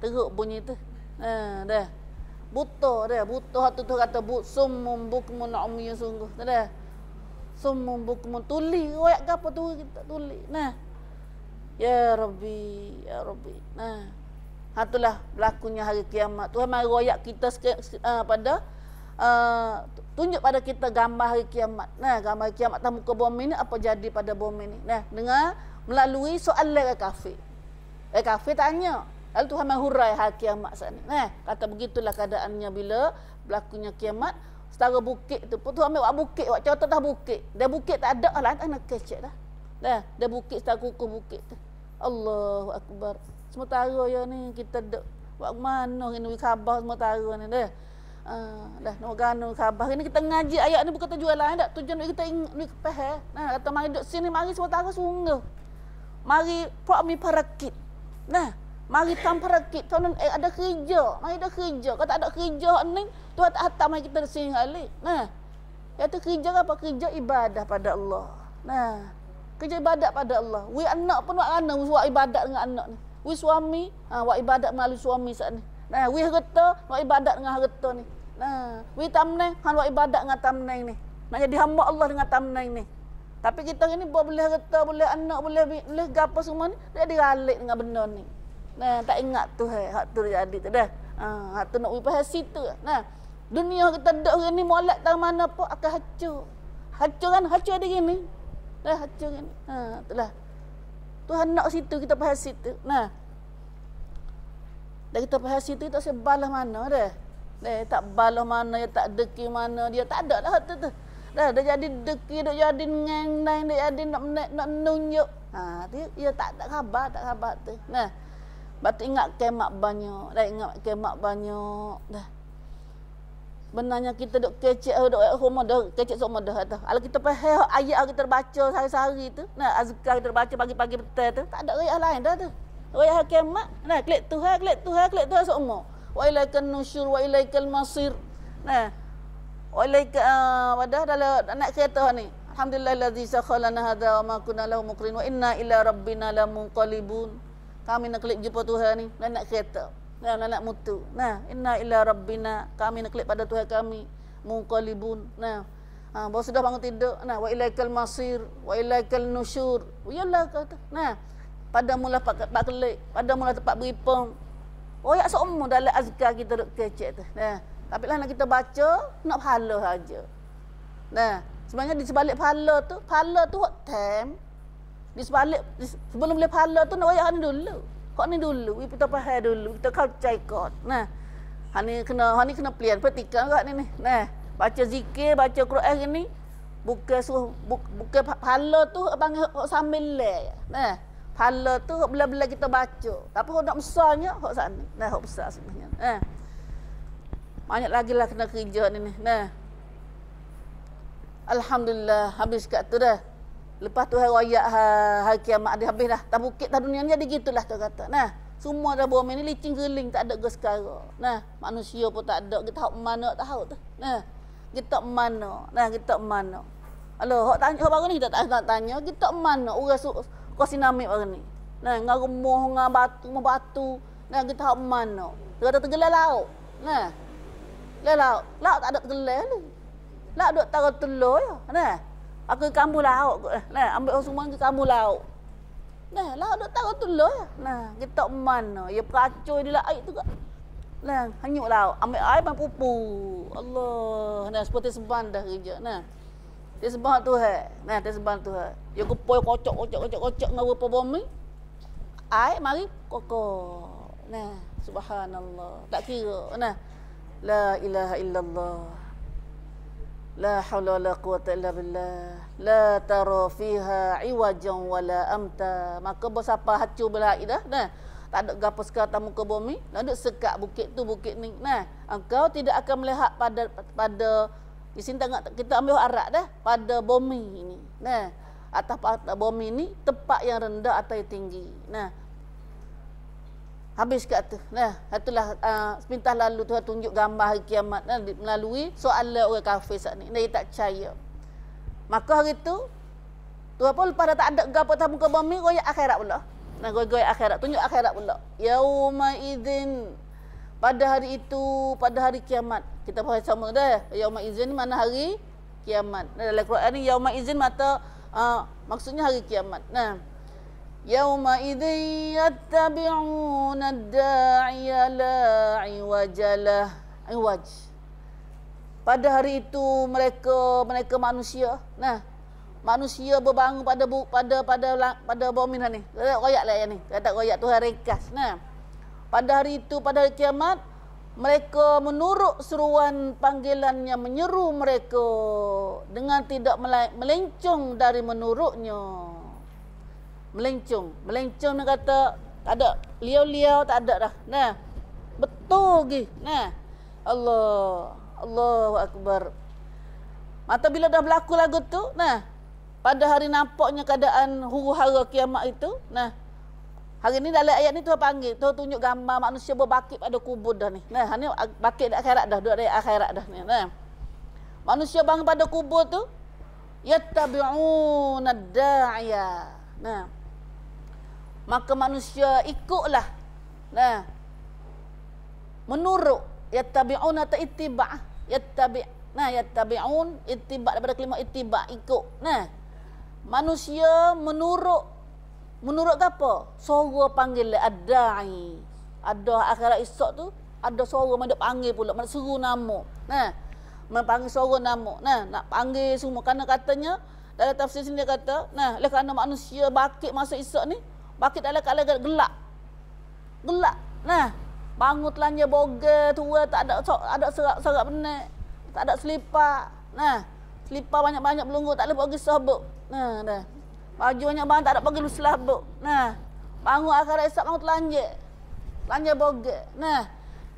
teruk bunyi tu. Nah, dah. Buta dia. Buta tu kata summum bukmun umyun sungguh. Dah. Summum bukmun tuli. Royak ke apa tu kita tuli. Nah. Ya Rabbi, ya Rabbi. Nah. Itulah berlakunya hari kiamat. Tuhan mari royak kita pada tunjuk pada kita gambar hari kiamat. Nah, gambar hari kiamat atas muka bumi ni apa jadi pada bumi ni. Nah, dengan melalui soalan kafir. Kafir tanya. Lalu Tuhan menghurai hari kiamat saat ni. Nah, kata begitulah keadaannya bila berlakunya kiamat. Setara bukit tu pun Tuhan ambil buat bukit, buat contoh dah bukit. Dia bukit tak ada lah, tak nak kecek dah. Dah, dia bukit setara kukuh bukit tu. Allahu Akbar. Sementara ya ni kita dek buat mana ni khabar sementara ni dah. Dah nak gano khabar ni kita ngaji ayat ni bukan tujuan lain dak, tujuan kita ingat faham. Nah, kata mari duk sini mari sementara sungguh. Mari puak mi parakit. Nah, mari tanpa rakit. Tuan ada kerja. Mari ada kerja. Kalau tak ada kerja ni, Tuhan tak hantar mari kita sini kali. Nah, iaitu kerja apa? Kerja ibadah pada Allah. Nah, kerja ibadat pada Allah. We anak pun buat mana buat ibadat dengan anak ni. We suami, buat ibadat melalui suami saat ni. Nah, we harta, buat ibadat dengan harta ni. Nah, we tamneng, buat ibadat dengan tamneng ni. Nak jadi hamba Allah dengan tamneng ni. Tapi kita ni boleh harta, boleh anak, boleh gapo semua ni, dia diralik dengan benda ni. Nah, tak ingat tu hak tu jadi tu dah. Hak tu nak we faham situ. Nah, dunia kita dak hari ni molek tang mana pun akan hancur. Hancur kan, hancur ada gini. Dah hancur kan. Itulah. Tuhan nak situ kita faham situ. Nah. Dah kita faham situ tak sebalah mana dah. Dah tak balah mana, dia tak deki mana, dia tak ada lah tu tu. Dah jadi deki, dah jadi ngang-nang, dah jadi nak nunjuk. Dia tak ada khabar tu. Nah. Batu ingat kemak banyak. Dah ingat kemak banyak. Dah. Benarnya kita duk kecek duk rumah dah kecek semua dah tu. Kalau kita faham ayat kita baca sehari-hari tu, nah azkar kita baca pagi-pagi petang tu, tak ada ayat lain dah tu. Ayat kiamat. Nah, klik Tuhan semua. Wa ilaikan nusyur wa ilaikal masir. Nah. Wa ilaika wadah dalam anak kereta ni. Alhamdulillahillazi sakhalana hadza wa ma kunna lahu muqrin wa inna ila rabbina lamunqalibun. Kami nak klik jumpa Tuhan ni, nak kereta. Nah, nak mutu. Nah, inna ila rabbina, kami nak klik pada Tuhan kami, munqalibun. Nah, baru sudah bangun tidur. Nah, wa ilaikal masir, wa ilaikal nusyur. Yalah kata. Nah, pada mula pak klik, pada mula tempat beripang. Oh, ya semua dalam azkar kita duk kecek tu. Nah, tapi lah nak kita baca, nak pahala saja. Nah, sebenarnya di sebalik pahala tu hot time. Di sebalik sebelum boleh pahala tu nak ayat ni dulu. Kok ni dulu, kita faham dulu, kita kacai kot. Nah, hak ni kena pelian perhatikan kat ni. Nah, baca zikir, baca Quran ni bukan pahala tu panggil sambil le. Nah, pahala tu bila-bila kita baca. Tapi hok nak besarnya hok sana. Nah, hok besar sebenarnya. Nah. Banyak lagi lah kena kerja ni. Nah. Alhamdulillah habis kat tu dah. Lepas tu hari kiamat dia habis dah. Tak bukit dah dunia ni jadi gitulah tu kata. Nah, semua dah bumi ni licin geling tak ada ke sekarang. Nah, manusia pun tak ada. Kita hok mana tak tahu tu. Nah, kita mana? Nah, kita mana? Halo, hok tanya hok baru ni kita tak tanya, kita mana? Orang kau sinamik baru ni. Nah, ngaremoh batu. Nah, kita hok mana? Dia kata tergelar laut. Nah. Laut tak ada tergelar ni. Laut duk taruh telur ya. Nah. Aku kamu laut. Nah, ambil semua ke kamu laut. Nah, laut duk taruh telur ya. Nah, kita mana? Ya peracur di laut tu kak. Nah, hanyut laut. Ambil air pun pupu. Allah. Nah, seperti seban dah kerja. Nah. Dia sebab Tuhan. Nah, dia sebab Tuhan. Ya kepoi kocok dengan rupa bumi. Air mari kokok. Nah. Subhanallah. Tak kira. Nah. La ilaha illallah. La haula wala quwata illa billah. La tara fiha iwajan wala amta. Maka bersapa hacu belai dah. Nah, tak ada gapo sekatan muka bumi, nak duk sekat bukit tu bukit ni. Nah, engkau tidak akan melihat pada di sini tengok kita ambil arak dah pada bumi ini. Nah, atas bumi ini tempat yang rendah atau yang tinggi. Nah, habis kat tu. Nah, itulah sepintas lalu Tuhan tunjuk gambar hari kiamat melalui soalan orang kafir saat ni. Dia tak percaya. Maka hari tu Tuhan pun lepas dah tak ada gapo atas muka bumi, royak akhirat pula. Nah, goy-goy akhirat, tunjuk akhirat pula. Yauma idzin, pada hari itu, pada hari kiamat. Kita faham sama dah. Yauma idzin ni mana hari kiamat. Nah, dalam Quran ni yauma idzin maksudnya hari kiamat. Nah, yauma idzin yattabi'una ad-da'iya la iwajalah. Iwaj. Pada hari itu mereka manusia. Nah, manusia berbangun pada bumi ni. Royak lah yang ni. Kata royak Tuhan ringkas. Nah, pada hari itu, pada hari kiamat, mereka menurut seruan panggilan yang menyeru mereka dengan tidak melencong dari menurutnya. Melencong ni kata tak ada liau-liau, tak ada dah. Nah, betul lagi. Nah, Allahu Akbar. Mata bila dah berlaku lagu tu, nah, pada hari nampaknya keadaan huru-hara kiamat itu, nah, hari ni dalam ayat ni Tuhan panggil, Tuhan tunjuk gambar manusia berbakit pada kubur dah ni. Nah, ni bakit di akhirat dah, duduk di akhirat dah ni. Nah, manusia bangun pada kubur tu, yattabi'una ad-da'iya. Nah, maka manusia ikutlah. Nah, menurut yattabi'una ta'ittiba'. Yattabi'un ittiba' daripada kalimah ittiba' ikut. Nah, manusia menurut apa? Suara panggil ad-da'i. Ada akhirat esok tu ada suara mana panggil pula, mana seru nama. Nah, panggil suara nama. Nah, nak panggil semua kerana katanya dalam tafsir sini dia kata, nah, oleh kerana manusia bakit masa esok ni, bakit dalam keadaan gelap. Gelap. Nah, bangun telanjang bogel tua, tak ada serak benar. Tak ada selipar. Nah, selipar banyak-banyak belunggu, tak boleh pergi sabuk. Nah, dah. Baju banyak-banyak tak ada pergi selabuk. Nah, bangun akhirat esok bangun telanjang. Telanjang bogel. Nah,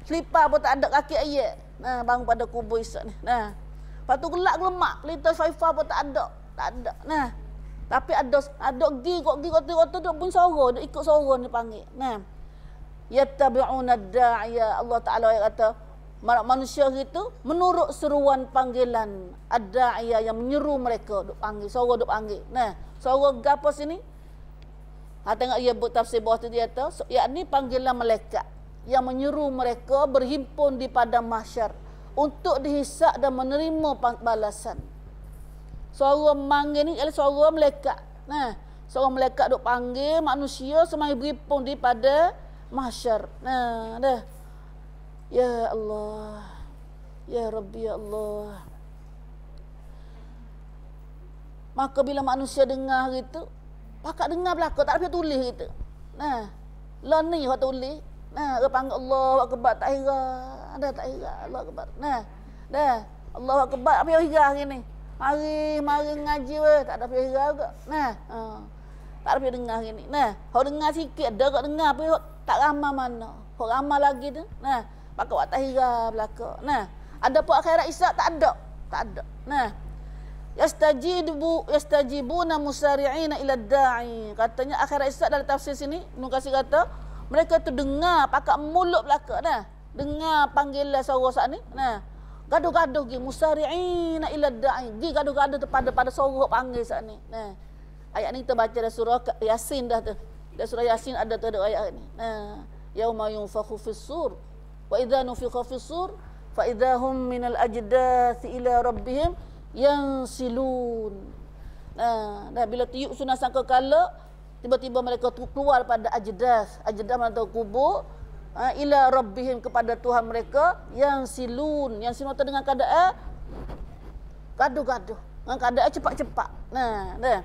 selipar pun tak ada kaki ayat. Nah, bangun pada kubur esok ni. Nah, lepas tu gelap gelemak, pelita saifa pun tak ada. Tak ada. Nah, tapi ada roti duk pun suara, duk ikut suara ni panggil. Nah, yattabi'una ad-da'iya. Allah Taala kata manusia itu menurut seruan panggilan ad-da'iya yang menyeru mereka, duk panggil, suara duk panggil. Nah, suara gapo sini? Tengok ia buat tafsir bawah tu dia kata, yakni panggilan malaikat yang menyeru mereka berhimpun di padang mahsyar untuk dihisab dan menerima balasan. Suara manggil ni ialah suara malaikat. Nah, suara malaikat duk panggil manusia semai berhimpun di pada mahsyar. Nah, dah. Ya Allah. Ya Rabbi, ya Allah. Maka bila manusia dengar gitu, pakak dengar belaka, tak ada tulis gitu. Nah, lah ni hak tulis. Nah, dia panggil Allahu Akbar, tak hira. Ada tak hira, Allahu Akbar. Nah, dah. Allahu Akbar, apa yang hira hari ni? Mari ngaji weh, tak ada apa hira ke. Nah, tak ada apa dengar hari ni. Nah, hak dengar sikit, ada kak dengar, tapi tak ramai mana. Hak ramai lagi tu. Nah, pakak buat tak hira belaka. Nah, ada pun akhirat isyak, tak ada. Tak ada. Nah, yastajibuna musari'ina ila da'i. Katanya akhirat isyak dalam tafsir sini, Ibnu Katsir kata, mereka tu dengar pakak mulut belaka. Nah, dengar panggilan suara saat ni. Nah, gaduh-gaduh gi musari'ina ila da'i. Gi gaduh-gaduh pada suara panggil saat ni. Nah, ayat ni kita baca dalam surah Yasin dah tu. Dalam surah Yasin ada tu ada ayat ni. Nah, yauma yunfakhu fis-sur wa idza nufikha fis-sur fa idahum minal ajdathi ila rabbihim yansilun. Nah, dah bila tiup sunah sangkakala, tiba-tiba mereka keluar pada ajdath mana tahu kubur, ila rabbihim kepada Tuhan mereka, yansilun tu dengan keadaan gaduh-gaduh, dengan keadaan cepat-cepat. Nah, dah.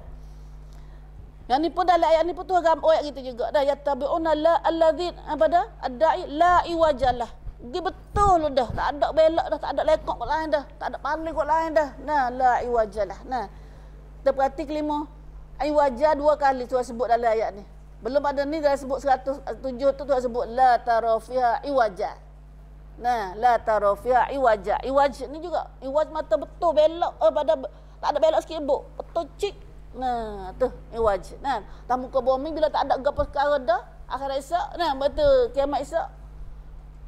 Yang ni pun dalam ayat ni pun Tuhan ayat kita juga dah, yattabi'una la alladzin abada ad-da'i la iwajalah. Dia betul dah, tak ada belok dah, tak ada lekok kot lain dah, tak ada paling kot lain dah. Nah, la iwajalah. Nah, kita perhati kelima. Iwajah 2 kali Tuhan sebut dalam ayat ni. Belum ada ni dah sebut 107 tu Tuhan sebut la tara fiha iwajah. Nah, la tara fiha iwajah. Iwaj ni juga iwaj mata betul belok pada tak ada belok sikit buk. Betul cik. Nah, tu iwaj. Nah, tamu ke bumi bila tak ada gapo perkara dah akhirat esok, nah betul kiamat esok.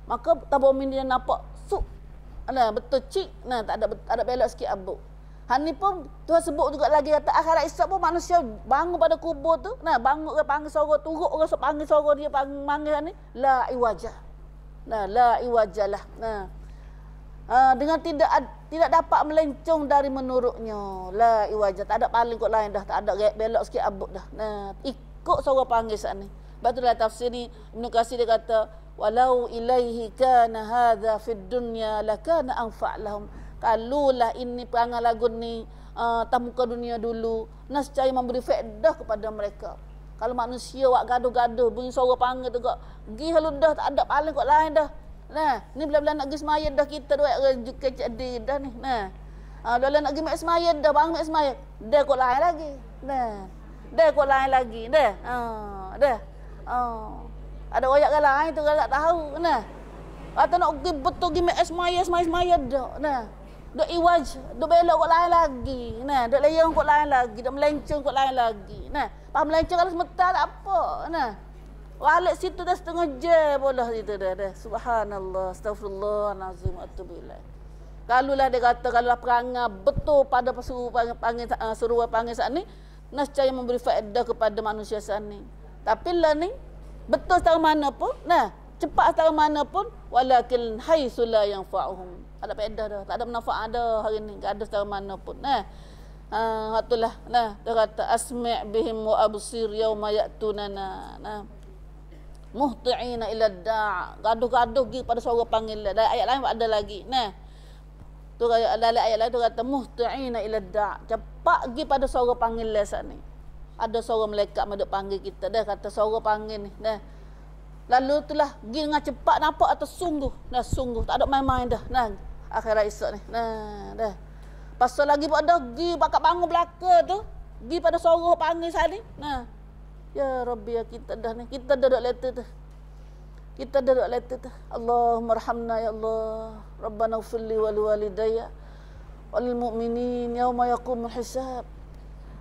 Maka tamu bumi dia nampak suk. Nah, betul cik. Nah, tak ada belok sikit abuk. Hani pun Tuhan sebut juga lagi kata akhirat esok pun manusia bangun pada kubur tu. Nah, bangun ke panggil suara turuk orang panggil suara dia panggil ni la iwajah. Nah, la iwajalah. Nah. Dengan tidak dapat melencong dari menurutnya. La iwajah, tak ada paling kot lain dah, tak ada belok sikit abuk dah. Nah, ikut suara panggil saat ni. Lepas tu dalam tafsir ni Ibnu Katsir dia kata walau ilaihi kana hadza fid dunya lakana anfa' lahum. Kalulah ini perangai lagu ni tamu ke dunia dulu, nescaya memberi faedah kepada mereka. Kalau manusia wak gaduh-gaduh bunyi suara panggil tu kok gi halu dah, tak ada paling kok lain dah. Nah, ni bila-bila nak pergi semayat dah kita duit kecek di dah ni. Nah. Bila nak pergi mek semayat dah, bang mek semayat. Dah kok lain lagi. Nah. Dah kok lain lagi. Dah. Dah. Ada royak ke lain tu kalau tak tahu. Nah. Atau nak pergi betul pergi mek semayat dah. Nah. Duk iwaj, duk belok kok lain lagi. Nah, duk layang kok lain lagi, duk melencong kok lain lagi. Nah, pas melencong kalau semetar tak apa. Nah. Balik situ dah setengah jam bolah situ dah. Subhanallah, astagfirullahalazim, atubu ilaih. Kalulah dia kata kalau perangai betul pada seruan panggil saat ni, nescaya memberi faedah kepada manusia saat ni. Tapi lah ni betul setara mana pun, nah, cepat setara mana pun, walakin haitsu la yanfa'uhum. Tak ada faedah dah, tak ada manfaat dah hari ni, tak ada setara mana pun. Nah. Itulah. Nah, dia kata asmi' bihim wa absir yauma ya'tunana. Nah. Muhti'ina ila da', gaduh-gaduh pergi pada suara panggil. Dalam ayat lain ada lagi. Nah. Tu dalam ayat lain tu kata muhti'ina ila da', cepat pergi pada suara panggil saat ni. Ada suara malaikat maduk panggil kita dah, kata suara panggil ni. Nah. Lalu itulah pergi dengan cepat nampak atau sungguh. Nah, sungguh tak ada main-main dah. Nah, akhirat esok ni. Nah, dah. Pasal lagi pun ada pergi bakat bangun belaka tu, pergi pada suara panggil saat ni. Nah. Ya Rabbi, ya kita dah ni. Kita dah duduk letter tu. Kita dah duduk letter tu. Allahumma arhamna ya Allah. Rabbana ighfirli wa liwalidayya walil mu'minin yauma yaqumul hisab.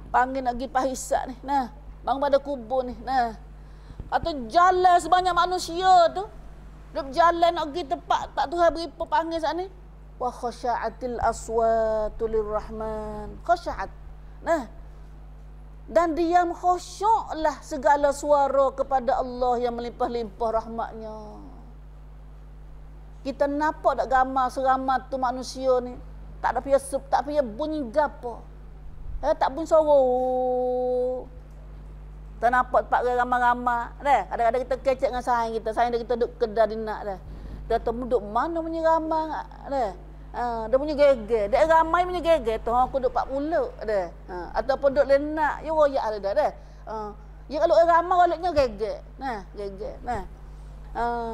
Panggil nak pergi pahisab ni. Nah, bang pada kubur ni. Nah. Atau jalan sebanyak manusia tu. Duk jalan nak pergi tempat tak Tuhan beri panggil saat ni. Wa khasya'atil aswatu lirrahman. Khasya'at. Nah. Dan diam khusyuklah segala suara kepada Allah yang melimpah-limpah rahmatnya. Kita nampak tak gambar seramat tu manusia ni. Tak payah bunyi gapo. Tak bunyi suara. Tak nampak tempat ramai-ramai. Kadang-kadang kita kecek dengan saing kita. Saing kita duduk kedai dinak dah. Dia tahu duduk mana punya ramai. Dia punya geger. Dia ramai punya geger tu. Aku duduk 40 dah. Ataupun duduk lenak. Ya royak ada dah. Ya kalau ramai walaknya geger. Nah, geger. Nah.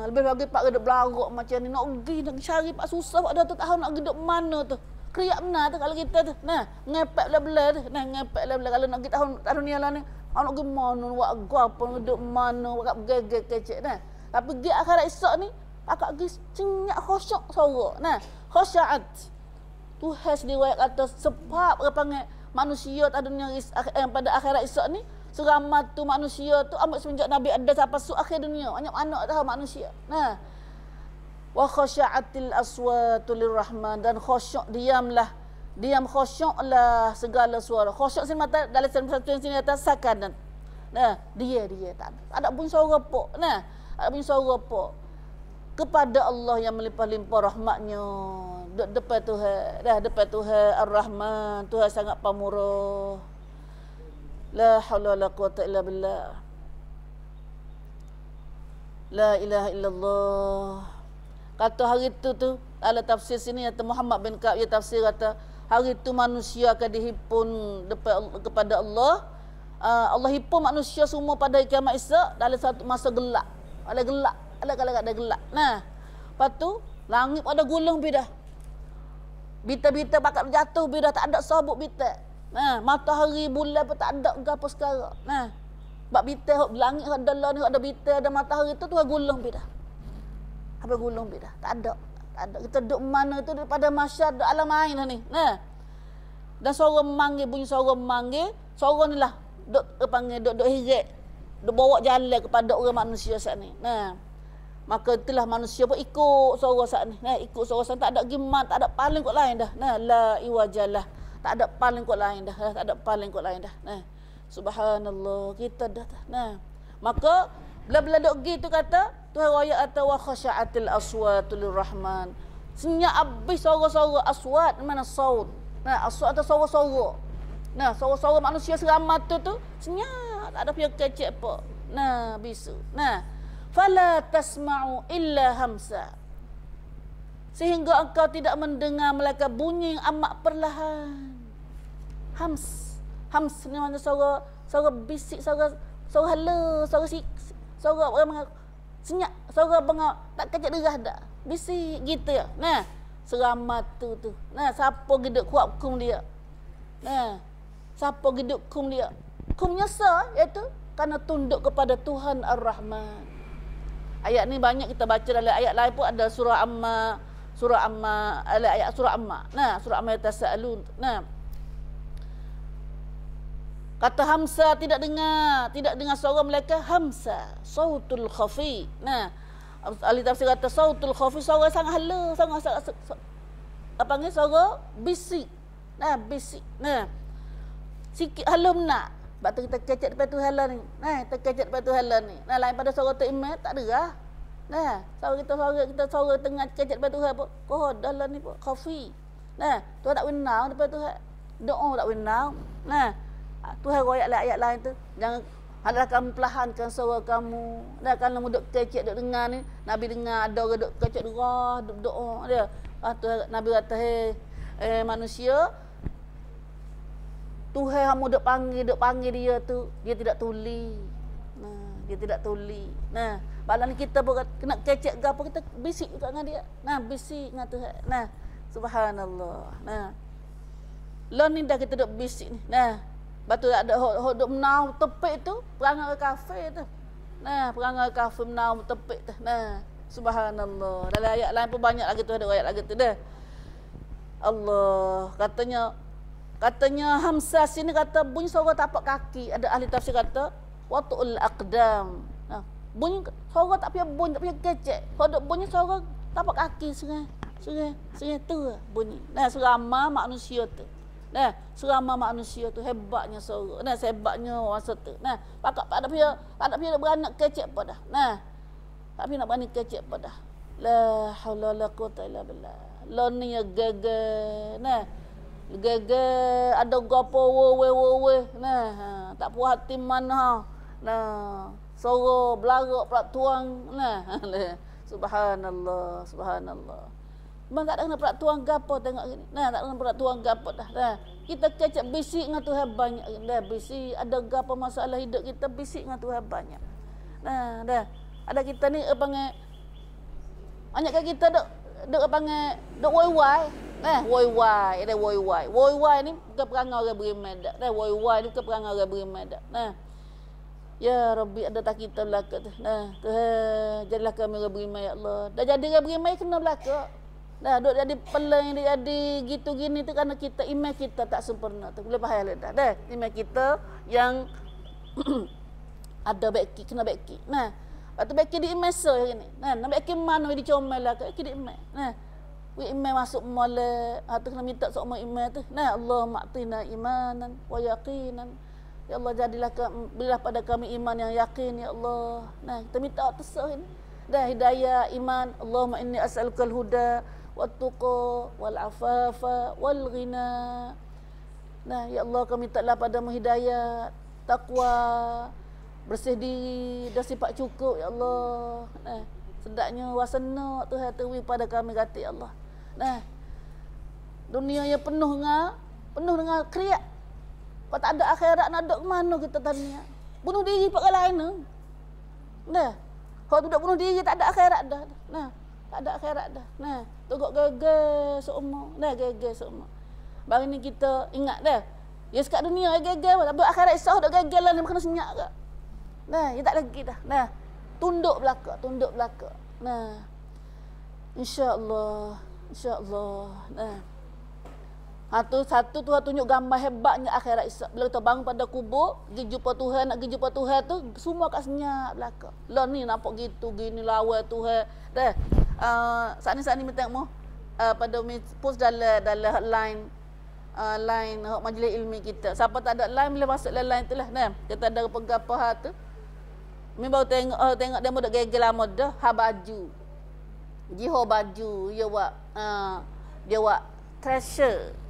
Lebih lagi pak duduk belarok macam ni. Nak pergi nak cari pak susah pak dah tu tahu nak duduk mana tu. Kriak benar tu kalau kita tu. Nah, ngepek belah-belah tu. Nah, ngepek belah-belah kalau nak kita tahun ni lah ni. Nak pergi mana, buat apa, duduk mana, buat geger kecek nah. Tapi pergi akhirat esok ni akak pergi cenyak khusyuk suara. Nah, khusyat. Tuhan sendiri kata sebab apa panggil manusia pada dunia pada akhirat esok ni seramat tu manusia tu amat semenjak Nabi ada sampai su akhir dunia. Banyak anak tahu manusia. Nah. Wa khusya'atil aswatu lirrahman, dan khusyuk diamlah. Diam khusyuklah segala suara. Khusyuk sini mata dalam satu yang sini kata sakanat. Nah, dia tak ada bunyi suara pok. Nah, ada bunyi suara pok. Kepada Allah yang melimpah-limpah rahmatnya. Depan Tuhan. Dah depan Tuhan Ar-Rahman. Tuhan sangat pemurah. La haula wala quwata illa billah. La ilaha illallah. Kata hari tu dalam tafsir sini kata Muhammad bin Ka'ab, dia tafsir kata hari tu manusia akan dihimpun kepada Allah Allah himpun manusia semua pada kiamat esok dalam satu masa gelap. Ada gelap, ada gelap. Nah, lepas tu langit pada gulung dah. Bita-bita bakat jatuh dah, tak ada sabuk bita. Nah, matahari bulan pun tak ada gapo sekarang. Nah, bab bita hok langit ada lah ni ada bita ada matahari tu gulung dah. Apa gulung dah? Tak ada. Tak ada. Kita duduk mana tu daripada masyarakat alam lain lah ni. Nah. Dan suara memanggil, bunyi suara memanggil, suara ni lah duk panggil, duk hirat, duk bawa jalan kepada orang manusia saat ni. Nah, maka itulah manusia pun ikut suara saat ni. Nah, ikut suara saat ni, tak ada gimat, tak ada paling kot lain dah. Nah, la iwajalah, tak ada paling kot lain dah. Tak ada paling kot lain dah. Nah, subhanallah, kita dah. Nah, maka bila-bila duk gitu kata, Tuhan raya kata wa khasya'atil aswatul rahman. Senyap habis suara-suara aswat, mana saut. Nah, aswat atau suara-suara. Nah, suara-suara manusia seramai tu senyap, tak ada pihak kecek apa. Nah, bisu. Nah, fala tasma'u illa hamsa. Sehingga engkau tidak mendengar melainkan bunyi yang amat perlahan. Hams. Hams ni mana suara bisik, suara hala, suara orang senyap, suara bengak, tak kecek derah dah. Bisik gitu ya. Nah, seramat tu. Nah, siapa geduk kuat kum dia? Nah, siapa geduk kum dia? Kumnya sah iaitu kerana tunduk kepada Tuhan Ar-Rahman. Ayat ni banyak kita baca dalam ayat lain pun ada surah Amma, ayat surah Amma. Nah, surah Amma yatasaalun. Nah, kata hamsa tidak dengar suara mereka hamsa, sautul khafi. Nah, ahli tafsir kata sautul khafi suara sangat hala, sangat apa ni suara bisik. Nah, bisik. Nah, sikit hala nak. Sebab tu kita kecek depan tu hala ni. Nah, kita kecek depan tu hala ni. Nah, lain pada suara tu imam tak derah. Nah, suara tengah kecek depan tu apa? Kau dalam ni pun khafi. Nah, tu tak winau depan tu. Doa tak winau. Nah, Tuhan royak ayat lain tu, jangan adalah kamu perlahankan suara kamu. Dah kalau duk kecek duk dengar ni, Nabi dengar ada orang duk kecek derah, duk doa dia. Tuhan Nabi kata, manusia, Tuhan kamu duk panggil dia tu, dia tidak tuli. Nah, dia tidak tuli. Nah, balan kita pun kena kecek gapo kita bisik juga dengan dia. Nah, bisik dengan Tuhan. Nah, subhanallah. Nah, lain ni dah kita duk bisik ni. Nah, batu ada hok duk menau tepik tu perangai kafir tu. Nah, perangai kafir menau tepik tu. Nah, subhanallah. Dalam ayat lain pun banyak lagi tu ada ayat lagi tu dah. Allah katanya hamsa sini kata bunyi suara tapak kaki. Ada ahli tafsir kata watul aqdam. Nah, bunyi suara tak payah bunyi, tak payah kecek. Kalau duk bunyi suara tapak kaki sengai tu bunyi. Nah, seramai manusia tu. Nah, seramai manusia tu hebatnya suara. Nah, hebatnya masa tu. Nah, pakak tak ada pihak beranak kecek apa dah. Nah, tak pihak nak berani kecek apa dah. La haula wala quwata illa billah. Lon ni gagal. Nah, gagal ada gapo we. Nah, tak puas hati mana. Nah, suara belarak pula tuang. Nah, subhanallah. Memang tak ada kena perak tuang gapo tengok gini. Nah, tak kena perak tuang gapo dah. Nah, kita kecek bisik dengan Tuhan banyak. Dah bisik ada gapo masalah hidup kita bisik dengan Tuhan banyak. Nah, dah. Ada kita ni panggil banyak kan kita duk panggil duk woi-woi. Nah, woi-woi, ada woi-woi. Woi-woi ni bukan perangai orang beriman dak. Nah, woi-woi ni bukan perangai orang beriman dak. Nah, ya Rabbi ada tak kita belaka tu. Nah, Tuhan jadilah kami orang beriman ya Allah. Dah jadi orang beriman kena belaka. Dah duk jadi pelang dia jadi gitu gini tu kerana kita iman kita tak sempurna tu. Boleh faham dah. Dah iman kita yang ada baiki kena baiki. Nah, lepas tu baiki di iman so ni. Nah, nak baiki mana di comel lah ke di iman. Nah, we iman masuk molek, tu kena minta sama iman tu. Nah, Allah ma'tina imanan wa yaqinan. Ya Allah jadilah berilah pada kami iman yang yakin ya Allah. Nah, kita minta tersah ini. Dah hidayah iman. Allahumma inni as'alukal huda wat-tuqa wal-afafa wal-ghina. Nah, ya Allah kami mintalah padamu hidayah, takwa, bersih diri dan sifat cukup ya Allah. Nah, sedaknya wasana Tuhan terwi pada kami kata ya Allah. Nah, dunia yang penuh dengan kriak. Pak tak ada akhirat nak dok ke mana kita tanya. Bunuh diri pak lain tu. Nah. Kalau tu dak bunuh diri tak ada akhirat dah. Nah, tak ada akhirat dah. Nah, togok geger seumur. Nah, geger seumur. Baru ni kita ingat dah. Ya sekat dunia geger, tapi akhirat isah dak geger lah ni kena senyap ke. Nah, ya tak lagi dah. Nah, tunduk belaka, tunduk belaka. Nah. InsyaAllah. InsyaAllah. Nah. Satu Tuhan tunjuk gambar hebatnya akhirat Isyak. Bila kita bangun pada kubur, pergi jumpa Tuhan, nak pergi jumpa Tuhan tu, semua kat senyap belaka. Lah ni nampak gitu, gini lawa Tuhan. Dah. Saat ni minta mu pada post dalam line line majlis ilmi kita. Siapa tak ada line boleh masuk dalam line tu lah. Nah, kita ada apa tu. Mi baru tengok demo dak gegel lama dah, ha baju. Jiho baju, dia buat treasure.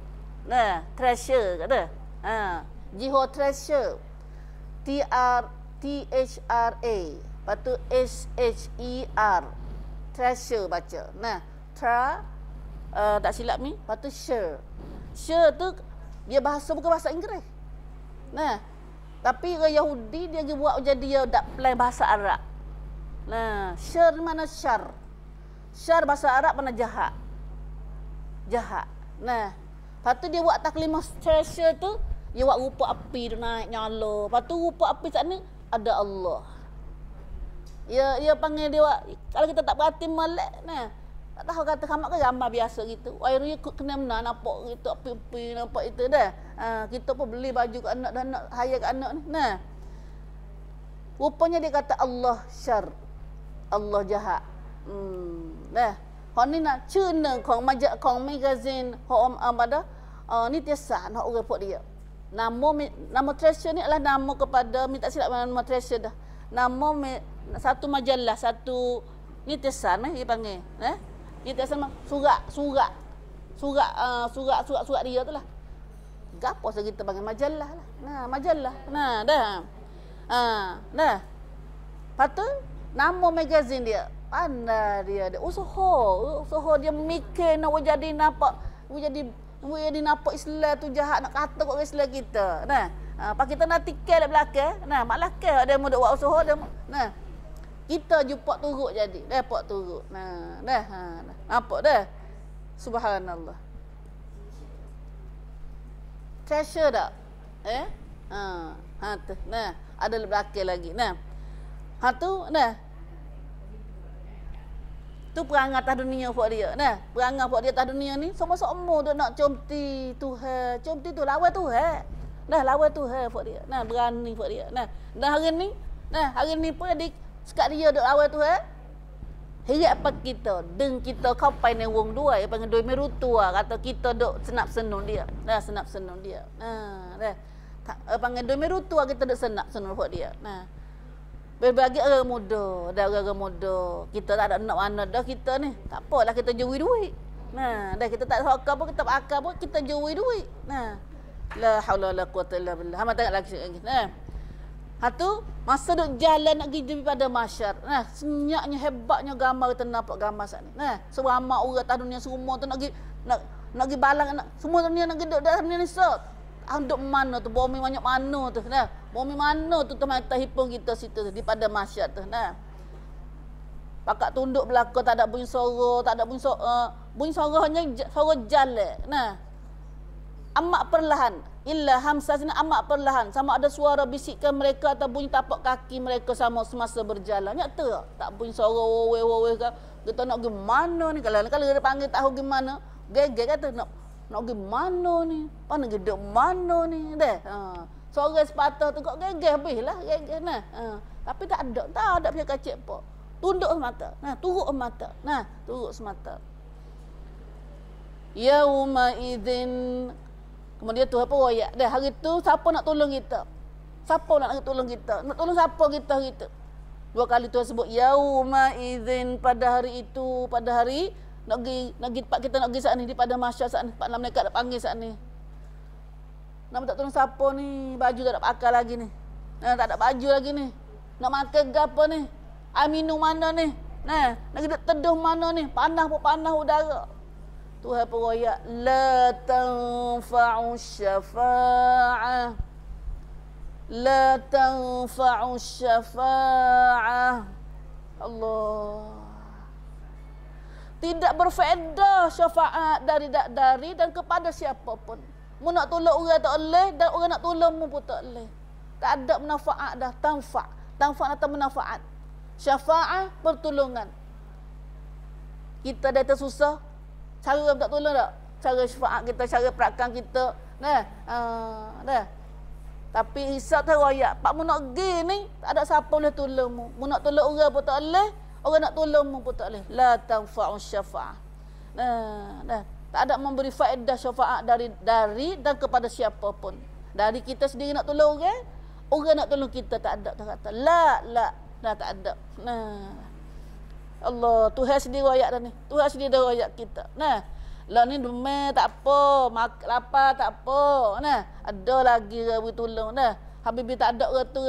Nah, treasure kata. Jiho treasure. THRA. Lepas tu SHER. Treasure baca. Nah, tak silap ni. Lepas tu share. Share tu dia bahasa bukan bahasa Inggeris. Nah, tapi orang Yahudi dia buat jadi dia dak plan bahasa Arab. Nah, share mana syar? Syar bahasa Arab mana jahat. Jahat. Nah, lepas tu dia buat taklimah treasure tu, dia buat rupa api tu naik nyala. Lepas tu rupa api saat ni ada Allah. Dia panggil dia buat, kalau kita tak perhati molek nah. Tak tahu kata kamak ke gambar biasa gitu. Airnya kena benar nampak gitu api-api nampak itu dah. Kita pun beli baju ke anak dan anak hayat ke anak ni. Nah. Rupanya dia kata Allah syar. Allah jahat. Nah. Hon ni nak cuna kong magazine hon pada ni tiasa nak orang pok dia. Nama treasure ni adalah nama kepada minta silap nama treasure dah. Nama satu majalah, satu ni tiasa dia panggil. Dia tiasa surat dia tu lah. Gapo saja kita panggil majalah lah. Nah, majalah. Nah, dah. Dah. Lepas tu nama magazine dia. Pandai dia usaha dia mikir nak jadi nampak jadi nampak Islam tu jahat nak kata kat Islam kita. Nah, pak kita nak tikel kat belakang. Nah, mak laki ada mau buat usaha dia. Nah, kita jumpa turut jadi. Dapat turut. Nah, dah. Nampak dah. Subhanallah. Treasure tak? Tu. Nah, ada belakang lagi. Nah. Tu nah. Tu perangai atas dunia buat dia. Nah, perangai buat dia atas dunia ni sama-sama dia nak comti Tuhan. Comti tu lawan Tuhan. Nah, lawan Tuhan buat dia. Nah, berani buat dia. Nah, dan hari ni pun jadi sekat dia duk lawan Tuhan. Hirat apa kita? Deng kita kapai ni wong dua yang panggil doi merutua kata kita duk senap senun dia. Nah, senap senun dia. Nah, dah. Panggil doi merutua kita duk senap senun buat dia. Nah. Berbagi orang muda, ada orang muda. Kita tak ada nak mana dah kita ni. Tak apalah kita juri duit. Nah, dah kita tak hak apa, kita akal pun kita juri duit. Nah. La haula wala quwata illa billah. Hang tengok lagi. Nah. Hatu masa duk jalan nak pergi pada masyar. Nah, senyaknya hebatnya gambar kita nampak gambar sat ni. Nah, seramai orang atas dunia semua tu nak pergi balang nak semua dunia nak duduk dalam dunia ni sok. Duduk mana tu, bumi banyak mana tu. Nah, bumi mana tu mata hipung kita situ tu, di pada masyar tu. Nah. Pakak tunduk belaka tak ada bunyi suara, tak ada bunyi suara hanya suara jalan. Nah. Amat perlahan. Illa hamsah sini amat perlahan. Sama ada suara bisikan mereka atau bunyi tapak kaki mereka sama semasa berjalan. Nyata tak bunyi suara wowe ke. Kita nak pergi mana ni? Kalau dia panggil tahu gimana, geger kata nak pergi mana ni? Mana gedek mana ni? Dah. Suara sepatah tu kok geger habis lah. Geger nah. Tapi tak ada pihak kacik apa. Tunduk semata. Nah, turut semata. Nah, turut semata. Yauma idzin. Kemudian tu apa royak? Dah hari tu siapa nak tolong kita? Siapa nak tolong kita? Nak tolong siapa kita hari tu? Dua kali Tuhan sebut yauma idzin, pada hari itu, pada hari nak pergi kita nak pergi saat ni di pada masyarakat saat ni, pak mereka nak panggil saat ni. Nak minta tolong siapa ni? Baju tak ada pakai lagi ni. Tak ada baju lagi ni. Nak makan ke apa ni? Air minum mana ni? Nah, nak pergi teduh mana ni? Panas pun panas udara. Tuhan peroyak la tanfa'u syafa'ah la tanfa'u syafa'ah. Allah. Tidak berfaedah syafaat dari dan kepada siapapun. Mu nak tolong orang tak boleh, dan orang nak tolong mu pun tak boleh. Tak ada manfaat dah, tanfa' atau manfaat. Syafaat pertolongan. Kita dah tersusah, cara orang tak tolong tak? Cara syafaat kita, cara perakan kita. Dah. Tapi hisab tu royak. Pak mu nak pergi ni, tak ada siapa boleh tolong mu. Mu nak tolong orang pun tak boleh, orang nak tolong mu pun tak boleh. La tanfa'u syafa'ah. Dah. Tak ada memberi faedah syafaat dari dan kepada siapa pun. Dari kita sendiri nak tolong orang nak tolong kita tak ada. Tak kata la tak ada. Allah, Tuhan sendiri royak dah ni. Tuhan sendiri dah royak kita. Lah ni demam tak apa, lapar tak apa. Ada lagi rawi tolong Habis tak ada orang tu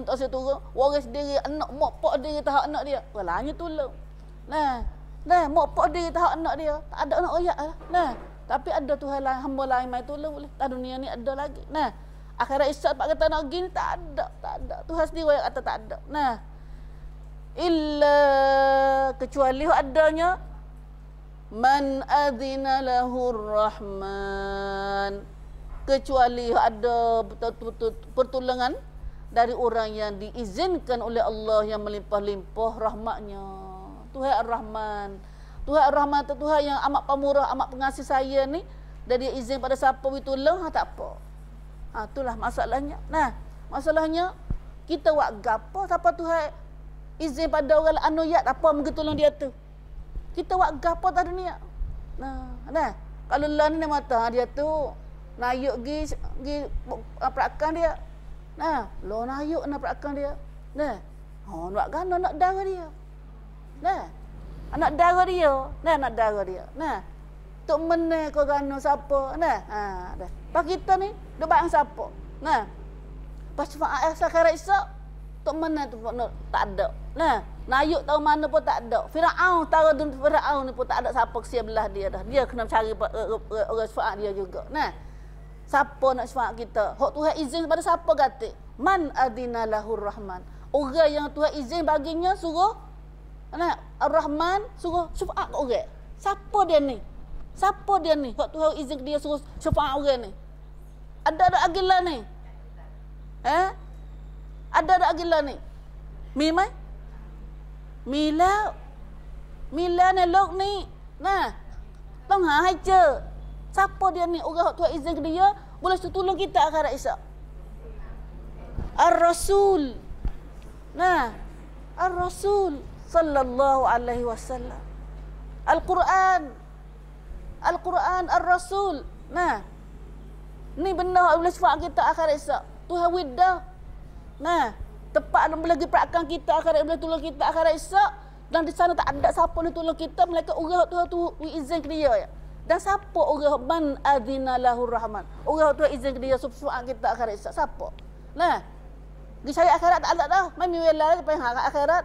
tak usah turun. Orang sendiri anak mak pak dia tak anak dia. Walanya tolong. Mak pak dia tak anak dia. Tak ada anak royak lah. Tapi ada Tuhan lain, hamba lain mai tolong boleh. Tak dunia ni ada lagi. Akhirat Isa pak kata nak pergi ni tak ada. Tuhan sendiri royak kata tak ada. Illa kecuali adanya man adzina lahur rahman, kecuali ada betul-betul pertolongan dari orang yang diizinkan oleh Allah yang melimpah-limpah rahmatnya. Tuhan Ar-Rahman. Tuhan Ar-Rahman tu Tuhan yang amat pemurah, amat pengasih saya ni. Dan dia izin pada siapa we tolong, tak apa. Itulah masalahnya. Masalahnya kita buat gapo siapa Tuhan izin pada orang anuyat apa mungkin tolong dia tu. Kita buat gapo tak dunia. Kalau lah ni mata dia tu nayuk gi perakan dia. Lo nayuk nak perakan dia. Nak kan nak darah dia. Anak darah dia. Nak darah dia. Tok mene kau gano siapa? Dah. Pas kita ni dok bang siapa? Pas syafaat akhirat Isa tok mene tu tak ada. Nayuk tahu mana pun tak ada. Firaun tahu Firaun ni pun tak ada siapa kesia belah dia dah. Dia kena cari orang syafaat dia juga. Siapa nak syafaat kita? Hak Tuhan izin pada siapa kata? Man adzina lahur rahman. Orang yang Tuhan izin baginya suruh Ar-Rahman suruh syafaat kat orang. Siapa dia ni? Siapa dia ni? Hak Tuhan izin dia suruh syafaat orang ni. Ada agilah ni? Ada agilah ni? Mila ni lok ni. Tong hai je. Siapa dia ni? Orang Tuhan izin ke dia boleh tolong kita akhirat Isa. Ar-Rasul. Ar-Rasul sallallahu alaihi wasallam. Al-Quran Ar-Rasul. Ni benar boleh syafaat kita akhirat Isa. Tuhan widah. Tepat lagi perakan kita akhirat boleh tolong kita akhirat Isa. Dan di sana tak ada siapa boleh tolong kita melainkan orang Tuhan tu izin ke dia. Dan siapa orang man adzina lahur rahman? Orang Tuhan izin ke dia syafaat kita akhirat Isa. Siapa? Di cari akhirat tak ada dah. Mai wela ke pai akhirat.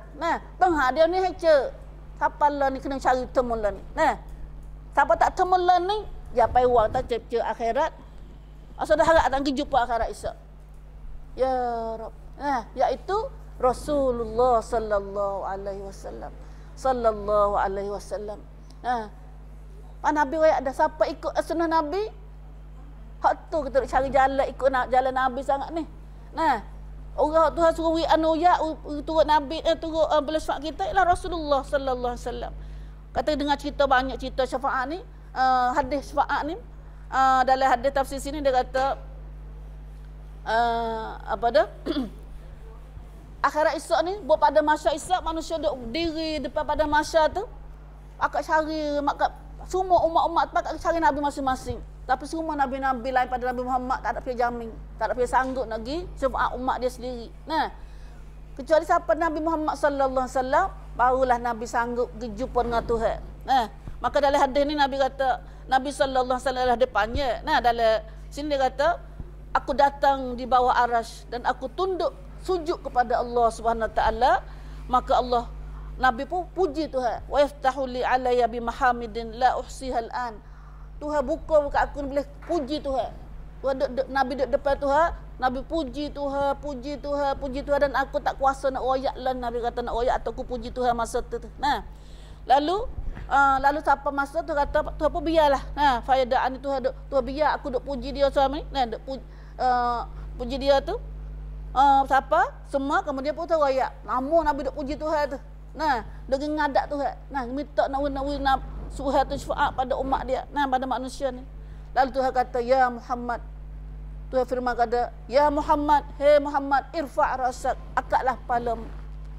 Tong dia ni hece. Siapa lah ni kena cari temu lah ni. Siapa tak temu lah ni, ya pai wang tak cep akhirat. Asal dah harap tak jumpa akhirat Isa. Ya Rabb. Iaitu Rasulullah sallallahu alaihi wasallam. Sallallahu alaihi wasallam. Nabi royak ada siapa ikut sunnah Nabi? Hak tu kita cari jalan ikut jalan Nabi sangat ni. Orang Tuhan suruh anuya turut Nabi turut belas syafaat kita ialah Rasulullah sallallahu alaihi wasallam. Kata dengar cerita banyak cerita syafaat ni, hadis syafaat ni. Dalam hadis tafsir sini dia kata apa dah? Akhirat Isa ni buat pada masa Isa manusia duk berdiri depan pada masa tu akak cari semua umat-umat tak cari Nabi masing-masing. Tapi semua Nabi-Nabi lain pada Nabi Muhammad tak ada pergi jamin. Tak ada pergi sanggup lagi syafaat umat dia sendiri. Kecuali siapa Nabi Muhammad sallallahu alaihi wasallam barulah Nabi sanggup jumpa dengan Tuhan. Maka dalam hadis ni Nabi kata Nabi sallallahu alaihi wasallam depannya. Dalam sini dia kata aku datang di bawah arasy dan aku tunduk sujud kepada Allah Subhanahu wa taala. Maka Allah Nabi pun puji Tuhan. Wa yaftahu li alayya bi mahamidin la uhsiha al-an. Tuhan buka aku boleh puji Tuhan. Nabi duduk depan Tuhan Nabi puji Tuhan, puji Tuhan, puji Tuhan, dan aku tak kuasa nak royak lah. Nabi kata nak royak atau aku puji Tuhan masa tu. Nah, lalu siapa masa tu kata Tuhan apa biarlah. Nah, faedaan itu Tuhan biar aku duk puji dia selama ni. Nah, duk puji dia tu. Siapa? Semua kemudian pun royak. Lama Nabi duk puji Tuhan tu. Nah, dengan ngadak Tuhan. Nah, minta nak suruh tu syafaat pada umat dia. Nah, pada manusia ni. Lalu Tuhan kata, ya Muhammad. Tuhan firman kata, ya Muhammad, hei Muhammad, irfa' rasak, akaklah kepalamu.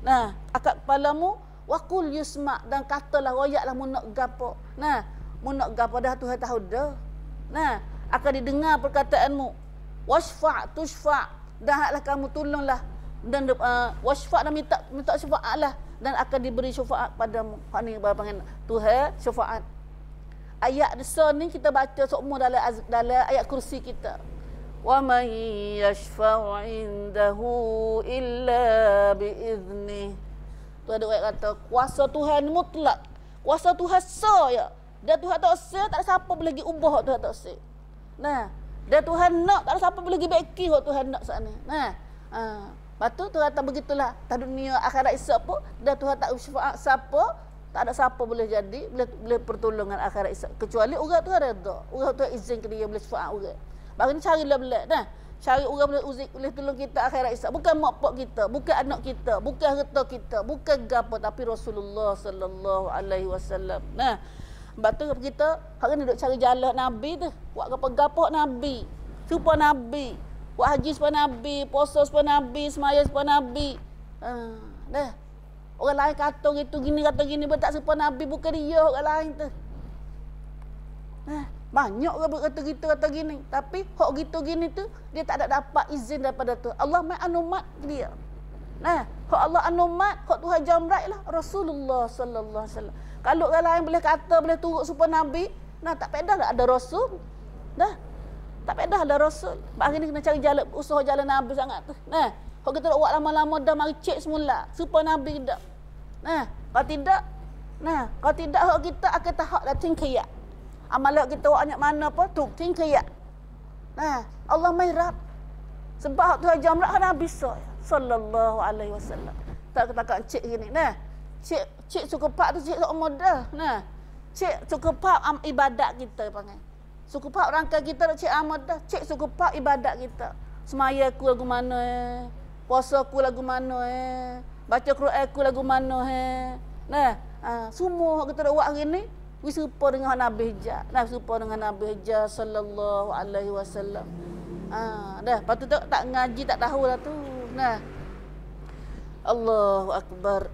Nah, akak kepalamu, waqul yusma', dan katalah, royaklah mu nak gapo. Nah, mu nak gapo dah Tuhan tahu dah. Nah, akan didengar perkataanmu. Wasfa' tushfa', dan haklah kamu tolonglah. Dan wasfa' dan minta syafaat lah. Dan akan diberi syafaat padamu. Hak ni panggil Tuhan syafaat. Ayat besar ni kita baca semua dalam ayat kursi kita. Wa man yashfa'u 'indahu illa bi'idznih. Tu ada ayat kata kuasa Tuhan mutlak. Kuasa Tuhan sah ya. Dia Tuhan tak sah, tak ada siapa boleh pergi ubah Tuhan tak sah. Nah, dia Tuhan nak, tak ada siapa boleh pergi baiki Tuhan nak sana. Nah, lepas tu Tuhan kata begitulah. Tak dunia akhirat esok pun dah Tuhan tak syafaat siapa, tak ada siapa boleh jadi, boleh pertolongan akhirat esok kecuali orang Tuhan redha. Orang Tuhan izin ke dia boleh syafaat orang. Baru ni carilah belak dah. Cari orang boleh tolong kita akhirat esok. Bukan mak pak kita, bukan anak kita, bukan harta kita, bukan gapo, tapi Rasulullah sallallahu alaihi wasallam. Nah, batu kita hari ni duk cari jalan Nabi tu. Buat gapo Nabi. Supaya Nabi. Buat haji supaya Nabi, puasa supaya Nabi, semaya supaya Nabi. Dah. Orang lain kata gitu gini, kata gini, tak supaya Nabi, bukan dia orang lain tu. Banyak orang berkata gitu, kata gini. Tapi hak gitu gini tu dia tak ada dapat izin daripada tu. Allah mai anumat dia. Nah, hak Allah anumat, hak Tuhan jamrai lah Rasulullah sallallahu alaihi wasallam. Kalau orang lain boleh kata, boleh turut supaya Nabi, nah tak payah dah ada Rasul. Dah. Tak payah dah ada Rasul. Hari ni kena cari jalan, usaha jalan Nabi sangat tu. Nah, kalau kita nak buat lama-lama dah mari cek semula supaya Nabi dak. Nah, kalau tidak, kalau tidak hak kita akan tahak dah tingkiat. Amalan kita buat mana apa tu tingkiat. Nah, Allah mairab. Sebab hak Tuhan jamrak Nabi sallallahu alaihi wasallam. Tak cek gini. Nah, cek cukup pak tu cek tak modal. Nah, cek cukup pak ibadat kita panggil. Suku pak rangka kita nak cek amat dah. Cek suku pak ibadat kita. Semaya aku lagu mana puasa aku lagu mana baca Quran aku lagu mana Nah, semua kita nak buat hari ni serupa dengan Nabi Hijaz. Nah, serupa dengan Nabi Hijaz sallallahu alaihi wasallam. Dah, lepas tu tak ngaji tak tahulah tu. Nah. Allahu akbar.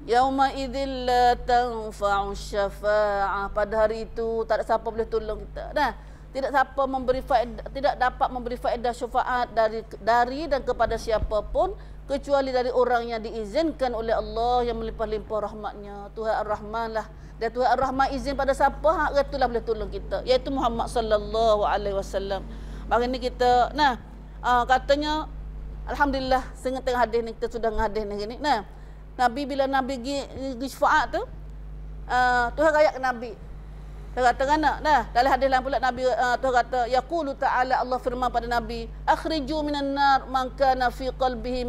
Yauma idzil la tanfa'u syafa'ah. Pada hari itu tak ada siapa boleh tolong kita. Nah, tidak dapat memberi faedah syafaat dari dan kepada siapapun kecuali dari orang yang diizinkan oleh Allah yang melimpah-limpah rahmatnya. Tuhan Ar-Rahman lah. Dan Tuhan Ar-Rahman izin pada siapa, hak itulah boleh tolong kita, iaitu Muhammad sallallahu alaihi wasallam. Hari ni kita katanya alhamdulillah tengah hadis ni kita sudah hadis ni gini. Nah, Nabi bila Nabi pergi syafaat tu, Tuhan rayak ke Nabi. Dia kata kana, dah dalam hadis lain pula Nabi Tuhan kata yaqulu ta'ala, Allah firman pada Nabi, akhriju minan nar man kana fi qalbihi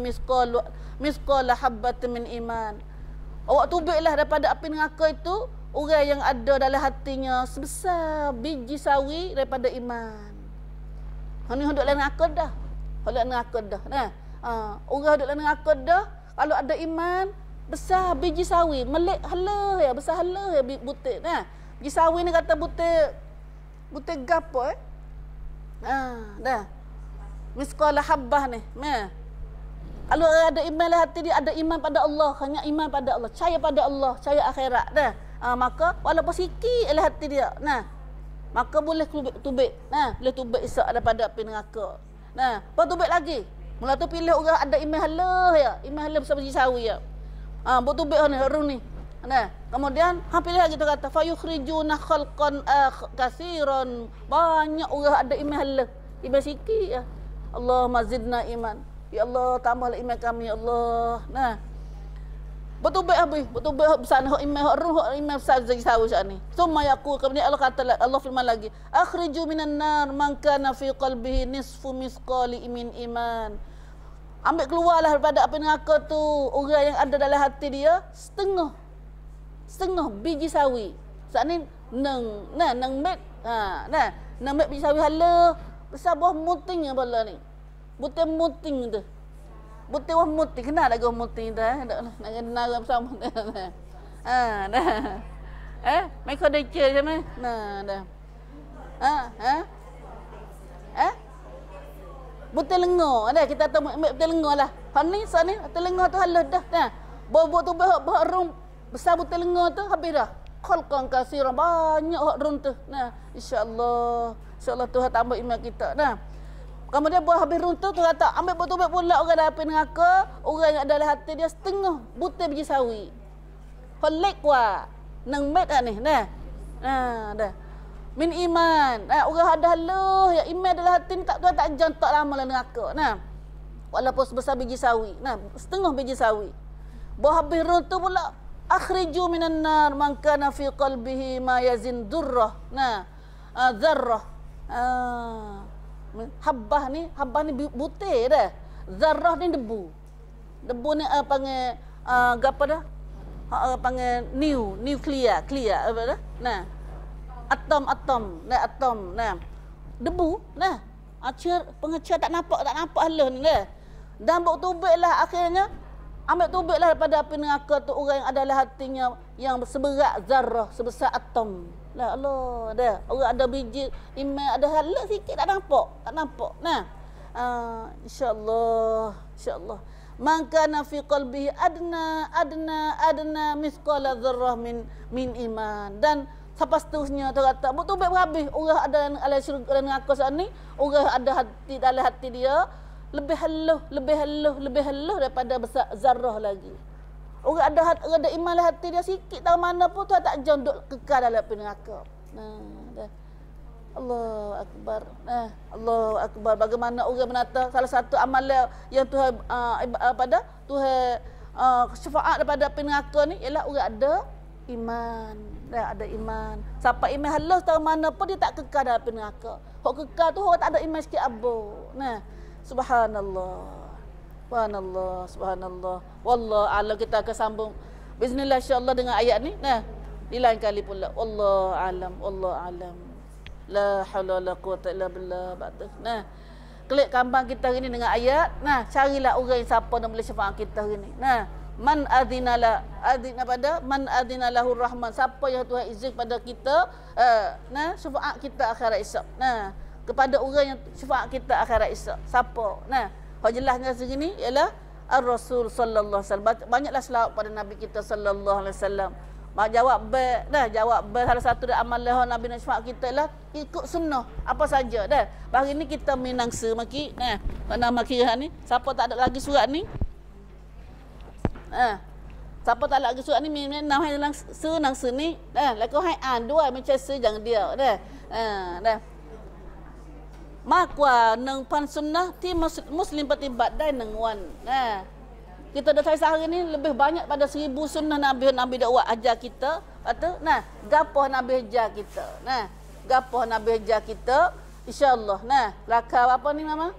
misqal habbatin min iman. Awak tubiklah daripada api neraka itu orang yang ada dalam hatinya sebesar biji sawi daripada iman. Hani hendak dalam neraka dah. Hendak neraka dah. Nah, orang hendak dalam neraka dah. Kalau ada iman besar biji sawi, melek hala ya, besar hala ya butik. Nah, biji sawi ni kata butik gapo dah. Misqala habbah ni. Nah. Kalau ada iman dalam hati dia, ada iman pada Allah, hanya iman pada Allah, percaya pada Allah, percaya akhirat dah. Maka walaupun sikit dalam hati dia, nah, maka boleh tubik. Nah, boleh tubik esok daripada api neraka. Nah, lepas tubik lagi. Mula tu pilih orang ada iman hala ya, iman hala besar biji sawi ya. Buat tubik ni harum ni. Nah, kemudian pilih lagi tu kata fayukhrijuna khalqan katsiran. Banyak orang ada iman hala, iman sikit ya. Allahumma zidna iman. Ya Allah, tambahlah iman kami ya Allah. Nah, Bertubat habis, bertubat besar hak imam hak ruh hak imam besar sawi sat ni. Summa yaqul, kemudian Allah kata, Allah firman lagi, akhriju minan nar man kana fi qalbihi nisfu misqali min iman. Ambil keluarlah daripada api neraka tu orang yang ada dalam hati dia setengah biji sawi. Saat ni nang met nang met biji sawi hala besar buah muting bala ni. Butir muting tu. Butir wah muting, kenal lagi wah muting tu nak kenal bersama. Dah. Mereka dah cer macam dah. Butir lenga dah, kita tahu butir lenga lah. Hak ni saat ni butir lenga tu halus dah. Bawa tu bah rum besar butir lenga tu habis dah. Khalqan katsiran, banyak hak rum tu. Insya-Allah Tuhan tambah iman kita. Kemudian buat habis rum tu kata ambil betul-betul pula orang dah api neraka, orang yang ada dalam hati dia setengah butir biji sawi. Holek wa nang met ni dah. Min iman. Orang ada haluh ya iman dalam hati ni tak jantak lama dalam neraka. Walaupun sebesar biji sawi. Setengah biji sawi. Buat habis rum tu pula akhriju minan nar man kana fi qalbihi ma yazin durrah. Zarrah. Habbah ni butir dah. Zarrah ni debu. Debu ni panggil apa dah? Panggil nuklear apa dah? Atom. Debu. Pengecer tak nampak halus ni dah. Dan buat tubiklah akhirnya ambil tubiklah daripada api neraka tu orang yang adalah hatinya yang seberat zarrah, sebesar atom. Lah Allah dah. Orang ada biji iman ada halus sikit tak nampak. InsyaAllah. Man kana fi qalbihi adna misqala dzarrah min iman. Dan sampai seterusnya tu kata betul habis orang ada dalam syurga dan neraka saat ni, orang ada hati dalam hati dia lebih halus daripada besar zarrah lagi. Orang ada iman dalam hati dia sikit tahu mana pun tu tak jauh duk kekal dalam api neraka. Dah. Allahu akbar. Allahu akbar. Bagaimana orang menata salah satu amalan yang Tuhan Tuhan syafaat daripada api neraka ni ialah orang ada iman. Ada iman. Siapa iman halus tahu mana pun dia tak kekal dalam api neraka. Hok kekal tu orang tak ada iman sikit abo. Subhanallah. Wallah alam, kita akan sambung bismillah insya-Allah dengan ayat ni. Di lain kali pula. Wallahu alam. La haula wala quwata illa billah. Klik kambang kita hari ni dengan ayat. Carilah orang yang siapa yang boleh syafaat kita hari ni. Man adzinala pada man adzinalahu rahman, siapa yang Tuhan izin pada kita syafaat kita akhirat esok. Kepada orang yang syafaat kita akhirat esok. Siapa? Hak jelasnya segini ialah Ar-Rasul sallallahu alaihi wasallam. Banyaklah selawat pada Nabi kita sallallahu alaihi wasallam. Jawab salah satu dari amalan Nabi nak syafaat kita ialah ikut sunnah apa saja dah. Hari ni kita minangsa maki nama kira ni. Siapa tak ada lagi surat ni? Siapa tak ada lagi surat ni nama dalam nangsa ni. Lekau hai an dua macam jangan dia dah. Makwa nang pan sunnah ti muslim petibat dan nang wan. Kita dah hari ni lebih banyak pada 1000 sunnah Nabi dakwah ajar kita. Atau gapoh Nabi ajar kita. Gapoh Nabi ajar kita insya-Allah. Lakau apa ni mama?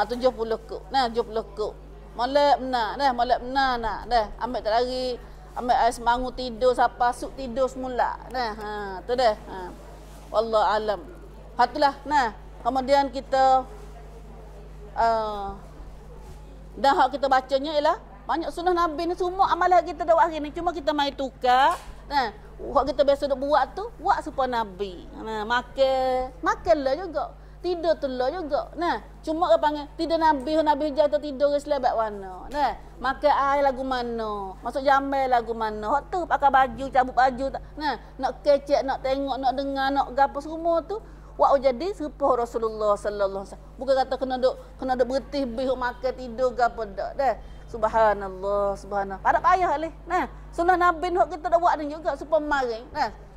70 kuk. 70 kuk. Molek benar dah. Ambil tak lagi. Ambil ais mangu tidur siapa suk tidur semula. Tu dah. Wallahu alam. Hatulah. Kemudian kita dan hak kita bacanya ialah banyak sunnah Nabi ni semua amalan kita dah buat hari ni, cuma kita mai tukar. Hak kita biasa duk buat tu buat supaya Nabi. Makanlah juga. Tidur tu lah juga. Cuma orang panggil tidur Nabi jatuh tidur selebat mana. Makan air lagu mana. Masuk jamai lagu mana. Hak tu pakai baju, cabut baju tak. Nak kecek, nak tengok, nak dengar, nak gapo semua tu Wak jadi serupa Rasulullah sallallahu alaihi wasallam. Bukan kata kena duk bertih bih makan tidur ke apa dak dah. Subhanallah. Pada payah leh. Sunnah Nabi hok kita dah buat ni juga supaya maring.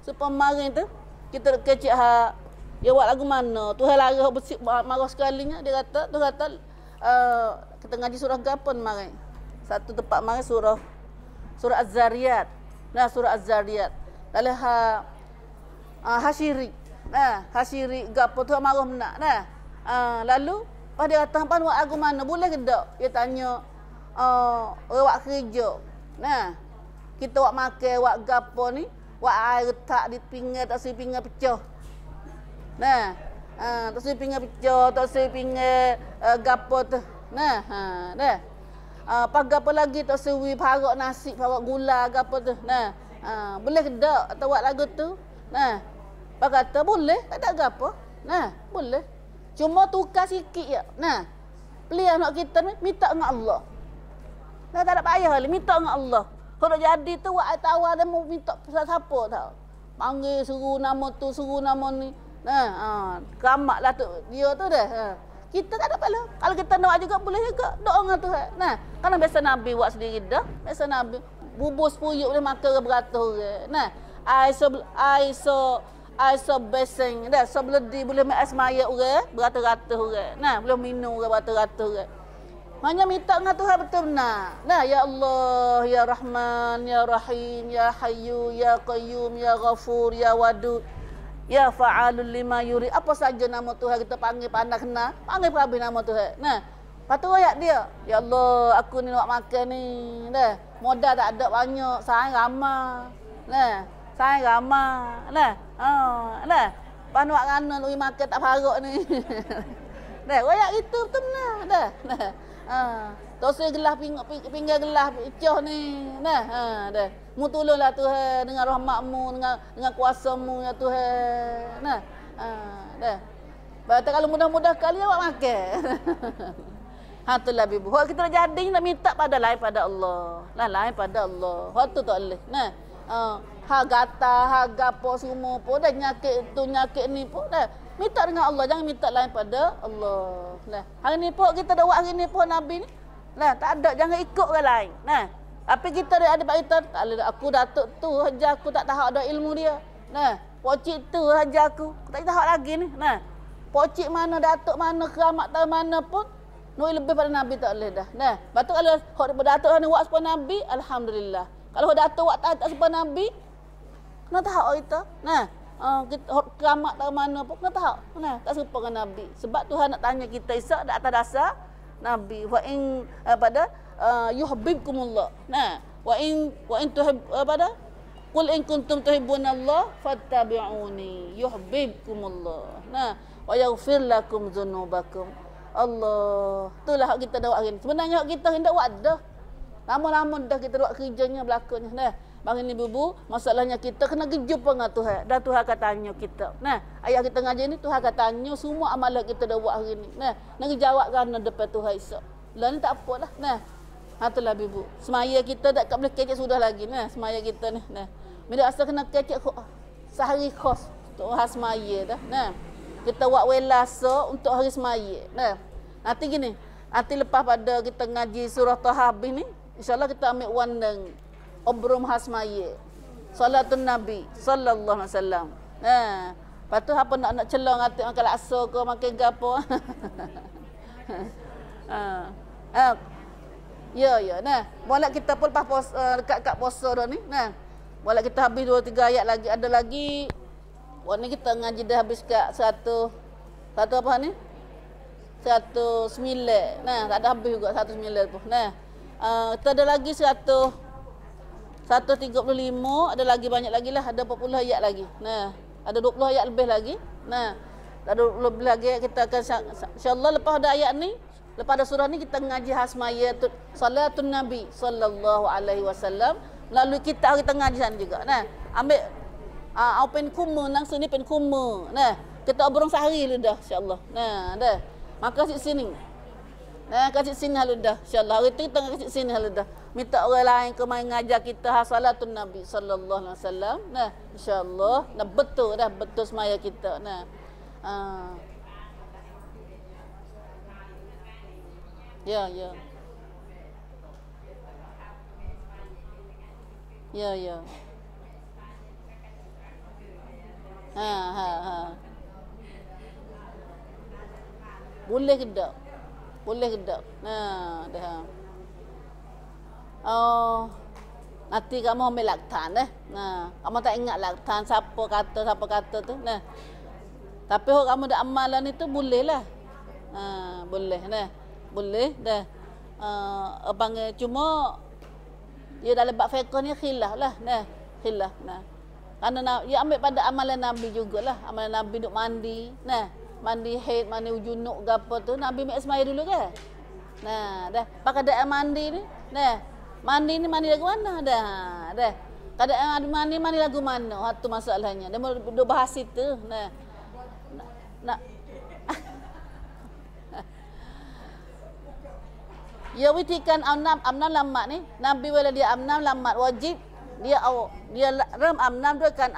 Supaya maring tu kita kecek ha dia buat lagu mana. Tuhan larang hok bersih marah sekalinya dia kata kita ngaji surah gapan maring. Satu tempat mari surah Az-Zariyat. Nah, surah Az-Zariyat. Lalu Hasyiri. Nah, Hasyiri gapo tu marah nak. Nah. Lalu pada kata hang buat lagu mana? Boleh ke tak? Dia tanya awak kerja. Nah, kita wak makan, wak gapo ni, wak air tak di pinggir, tak si pinggir pecah. Nah, tak si pinggir pecah, tak si pinggir gapo tu. Nah, dah. Pagar apa lagi tak sewi parok nasi, parok gula ke apa tu. Nah, boleh ke tak atau buat lagu tu? Nah, pak kata boleh, tak ada gapo. Nah, boleh. Cuma tukar sikit je. Nah, pilihan anak kita ni minta dengan Allah. Nah, tak ada payah kali minta dengan Allah. Kalau jadi tu buat tawar dia mau minta siapa tau. Panggil suruh nama tu, suruh nama ni. Nah, keramatlah tu dia tu dah. Kita tak ada pahala. Kalau kita nak juga boleh juga doa dengan Tuhan. Nah, kerana biasa Nabi buat sendiri dah. Biasa Nabi bubur sepuyuk boleh makan beratus orang. Nah, air so beseng dah, so beledi boleh makan semaya orang beratus-ratus orang. Nah, boleh minum orang beratus-ratus orang. Hanya minta dengan Tuhan betul benar. Nah, ya Allah, ya Rahman, ya Rahim, ya Hayyu, ya Qayyum, ya Ghafur, ya Wadud. Ya fa'alul lima yuri. Apa saja nama Tuhan kita panggil pandai kena. Panggil habis nama Tuhan. Nah, lepas tu ayat dia. Ya Allah, aku ni nak makan ni. Dah. Modal tak ada banyak. Sayang ramah. Nah, sayang ramah. Nah. Nah. Panu nak rana lu makan tak parok ni. Dah, ayat itu betul benar. Dah. Nah. Tosai gelas pinggan gelas pecah ni. Nah, dah. Mu tolonglah Tuhan dengan rahmat-Mu, dengan kuasa-Mu ya Tuhan. Nah. Dah. Berarti kalau mudah-mudah kali awak makan. Itulah bibu. Hak kita nak jadi nak minta pada lain pada Allah. Lah lain pada Allah. Hak tu tak boleh. Nah. Ha gata, ha gapo semua pun dah nyakit tu nyakit ni pun dah. Minta dengan Allah, jangan minta lain pada Allah. Nah. Hari ni pun kita dah buat hari ni pun Nabi ni. Nah, tak ada, jangan ikut orang lain. Nah, tapi kita ada pak kita, tak ada aku datuk tu haja aku tak tahu ada ilmu dia. Nah, pocik tu haja aku tak tahu lagi ni. Nah, pocik mana datuk mana keramat tahu mana pun noi lebih pada Nabi tak boleh dah. Nah, betul kalau hak datuk ni buat sepa Nabi, alhamdulillah. Kalau datuk buat tak sepa Nabi, kena tahu kita. Nah, kita keramat tahu mana pun kena tahu. Nah, tak serupa dengan Nabi. Sebab Tuhan nak tanya kita Isa dak atas dasar Nabi wa in pada yuhibbukumullah. Nah, wa in tuhib pada qul in kuntum tuhibbunallah fattabi'uni yuhibbukumullah. Nah, wa yaghfir lakum dzunubakum. Allah, itulah hak kita dah buat hari ni. Sebenarnya hak kita hendak buat dah. Lama-lama dah kita buat kerjanya berlakunya. Nah, bang ini bubu, masalahnya kita kena jumpa dengan Tuhan. Dan Tuhan akan tanya kita. Nah, ayat kita ngaji ni Tuhan akan tanya semua amalan kita dah buat hari ni. Nah, nak jawab kerana depan Tuhan esok. Lah ni tak apalah. Nah, itulah bubu. Semaya kita tak boleh kecek sudah lagi. Nah, semaya kita ni. Nah, bila asal kena kecek sehari khos untuk hari semaya dah. Nah, kita buat welasa untuk hari semaya. Nah, nanti gini. Nanti lepas pada kita ngaji surah Taha ni, insya-Allah kita ambil wandang obrom hasmaya. Salatun Nabi sallallahu alaihi wasallam. Nah, lepas tu apa nak celong hati makan laksa ke makan gapo. Ya. Nah, boleh kita pun lepas dekat puasa dah ni. Nah, boleh kita habis 2-3 ayat lagi. Ada lagi. Wah ni kita ngaji dah habis kat satu apa ni? 109. Nah, tak ada habis juga 109 pun. Nah, kita ada lagi 135, ada lagi banyak lagi lah, ada 40 ayat lagi. Nah, ada 20 ayat lebih lagi. Nah, ada 20 lebih lagi kita akan insya-Allah lepas ada ayat ni, lepas ada surah ni kita ngaji hasmaya salatun Nabi sallallahu alaihi wasallam melalui kita hari tengah ngaji juga. Nah, ambil open kuma nang sini pen kuma. Nah, kita obrol sehari lu dah insya-Allah. Nah, dah. Maka kat sini. Nah, kat sini halu dah. Insya-Allah hari tu kita kat sini halu dah. Minta orang lain ke mai ngajar kita salatun Nabi sallallahu alaihi wasallam. Nah, insya-Allah dah betul semaya kita. Nah. Ya. Ha. Boleh ke tak? Nah, dah. nanti kamu ambil laktan deh. Nah, kamu tak ingat laktan siapa kata tu. Nah. Tapi kalau kamu dah amalan itu boleh lah. Boleh dah. Boleh dah. Panggil cuma dia dalam bab fiqh ni khilaf lah. Nah, khilaf. Nah. Karena dia ambil pada amalan Nabi jugalah. Amalan Nabi duk mandi. Nah, mandi haid, mandi junuk ke apa tu. Nabi ambil semaya dulu kan? Nah, dah. Pakai dak mandi ni. Nah, mandi ni mandi lagu mana? Dah. Kadang mandi lagu mana? Itu masalahnya. Dia duk bahas itu. Nah. Nak ya witikan amnam lamat ni Nabi wala dia amnam lamat wajib dia rem amnam dia kan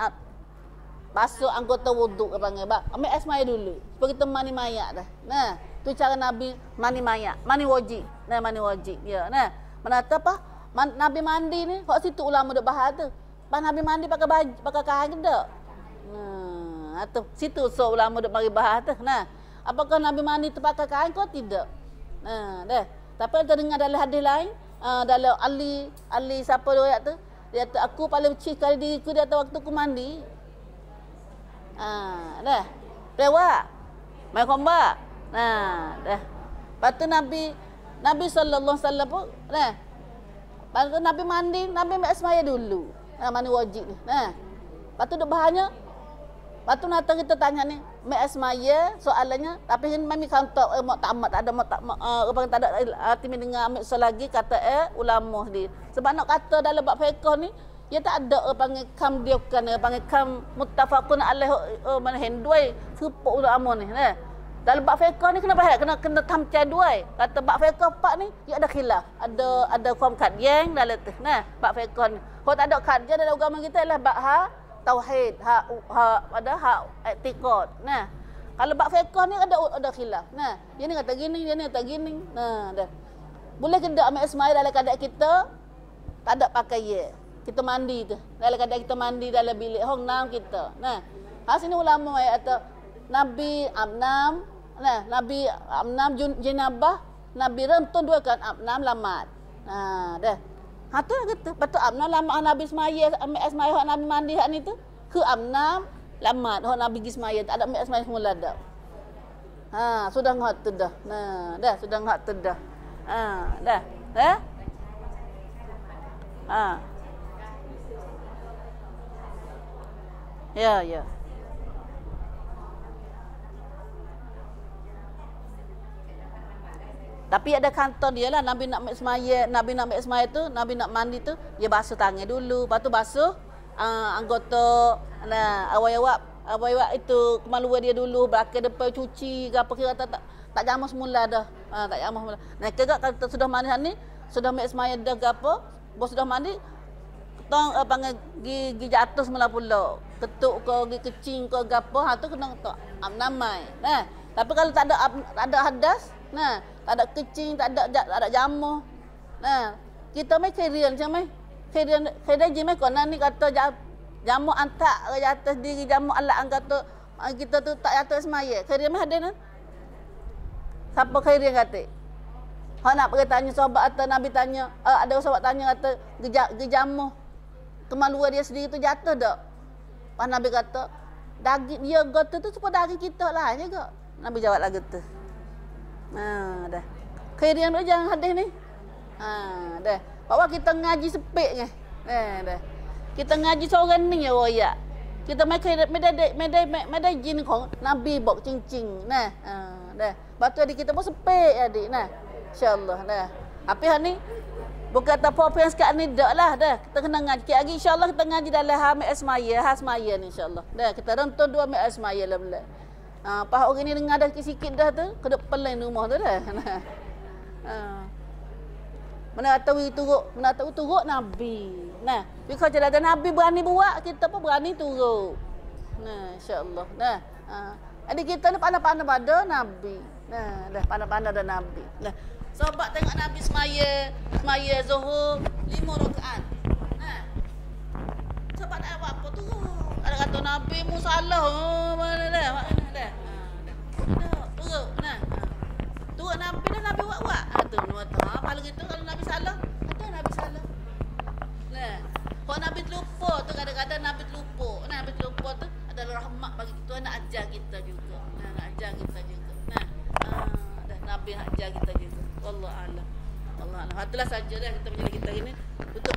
basuh anggota wuduk panggil ambil air maya dulu supaya kita mandi mayat dah. Nah tu cara Nabi mandi mayat mandi wajib. Nah mandi wajib ya. Nah menata apa Nabi mandi ni kok situ ulama dak bahas tu pas Nabi mandi pakai baju pakai kain dak. Atau situ so ulama duk bagi bahas tu. Nah, apakah Nabi mandi tu pakai kain kau tidak? Nah, dah. Tapi kita dengar dalam hadis lain, dalam Ali siapa dia tu? Dia kata aku paling benci sekali diriku dia waktu aku mandi. Dah. Pewa. Mai komba. Nah, dah. Lepas tu Nabi sallallahu alaihi wasallam pun, nah. Lepas tu Nabi mandi, Nabi ambil semaya dulu. Nah, mandi wajib ni. Nah. Lepas tu duk bahannya lepas tu nanti kita tanya ni, Mek Asmaya soalannya, tapi mami kantor mak tamat tak ada orang tak ada hati mendengar Mek lagi kata ulama dia. Sebab nak kata dalam bab fiqh ni, dia tak ada panggil kam dia bukan panggil kam muttafaqun alaih mana hendoi serupa ulama ni. Dalam bab fiqh ni kena tamcai dua. Kata bab fiqh pak ni dia ada khilaf, ada kaum kadyang dalam tu. Nah, bab fiqh ni. Kalau tak ada kadyang dalam agama kita ialah bab tauhid, hak i'tiqad. Nah, kalau bab fiqh ni ada khilaf. Nah, dia ni kata gini, dia ni kata gini. Nah, dah. Boleh ke tak ambil ismail dalam keadaan kita tak ada pakai ye. Kita mandi tu. Dalam keadaan kita mandi dalam bilik hong nam kita. Nah, sini ulama atau Nabi amnam, nah, Nabi amnam jenabah, Nabi rentun dua kan amnam lamat. Nah, dah. Tu gitu. Betul amnam lama Nabi semaya ambil semaya hak Nabi mandi hak ni tu. Ke amnam lamat hak Nabi gi semaya tak ada ambil semaya semula dah. Sudah ngat tu dah. Nah, dah sudah ngat tu dah. Dah. Ya. Tapi ada kantor dia lah Nabi nak ambil semaya tu, Nabi nak mandi tu, dia basuh tangan dulu, lepas tu basuh anggota awak itu kemaluan dia dulu, belakang depan cuci ke apa kira tak jamah semula dah. Tak jamah semula. Nah, kira kalau sudah mandi ni, sudah ambil semaya dah ke apa, bos sudah mandi, tong panggil gi jatuh semula pula. Ketuk ke gi kecing ke gapo, tu kena tok namai. Nah, tapi kalau tak ada hadas, nah, tak ada kecing, tak ada jamu. Nah, kita mai kerian macam mai. Kerian je mai kona ni kata jamu antak ke atas diri jamu Allah kata kita tu tak jatuh semaya. Kerian mai ada nah. Siapa kerian kata? Hak nak pergi tanya sahabat atau Nabi tanya, ada sahabat tanya kata gejamu kemaluan dia sendiri tu jatuh tak? Pas Nabi kata daging dia kata tu supaya daging kita lah je ke? Nabi jawab lagi tu. Dah. Kirian tu jangan hadis ni. Dah. Bawa kita ngaji sepik ni. Dah. Kita ngaji seorang ni ya royak. Kita mai medai jin kong Nabi bok cincing. Nah. Dah. Batu adik kita pun sepik adik. Nah. Insya-Allah dah. Tapi ni bukan tak apa yang sekarang ni dak lah dah. Kita kena ngaji lagi insya-Allah kita ngaji dalam Hamid Asmaya ni insya-Allah. Dah kita rentun dua Hamid Asmaya lah. Pas orang ni dengar dah sikit dah tu, ke depan lain rumah tu dah. Mana tahu turut Nabi. Nah, bila cerita Nabi berani buat, kita pun berani turut. Nah, insya-Allah. Nah, adik kita ni pandai-pandai pada Nabi. Nah, dah pandai-pandai dah Nabi. Nah, sahabat tengok Nabi semaya Zuhur 5 rakaat. Nah. Sahabat tak apa turut. Ada kata Nabi mu salah. Mana dah? Turut. Nah. Turut Nabi dah Nabi buat. Tu kalau gitu kalau Nabi salah, ada Nabi salah. rahmat bagi kita, nak ajar kita juga. Nak ajar kita juga. Dan Nabi nak ajar kita juga. Wallahu a'lam. Allah a'lam. Itulah saja dah kita menjadi kita ini untuk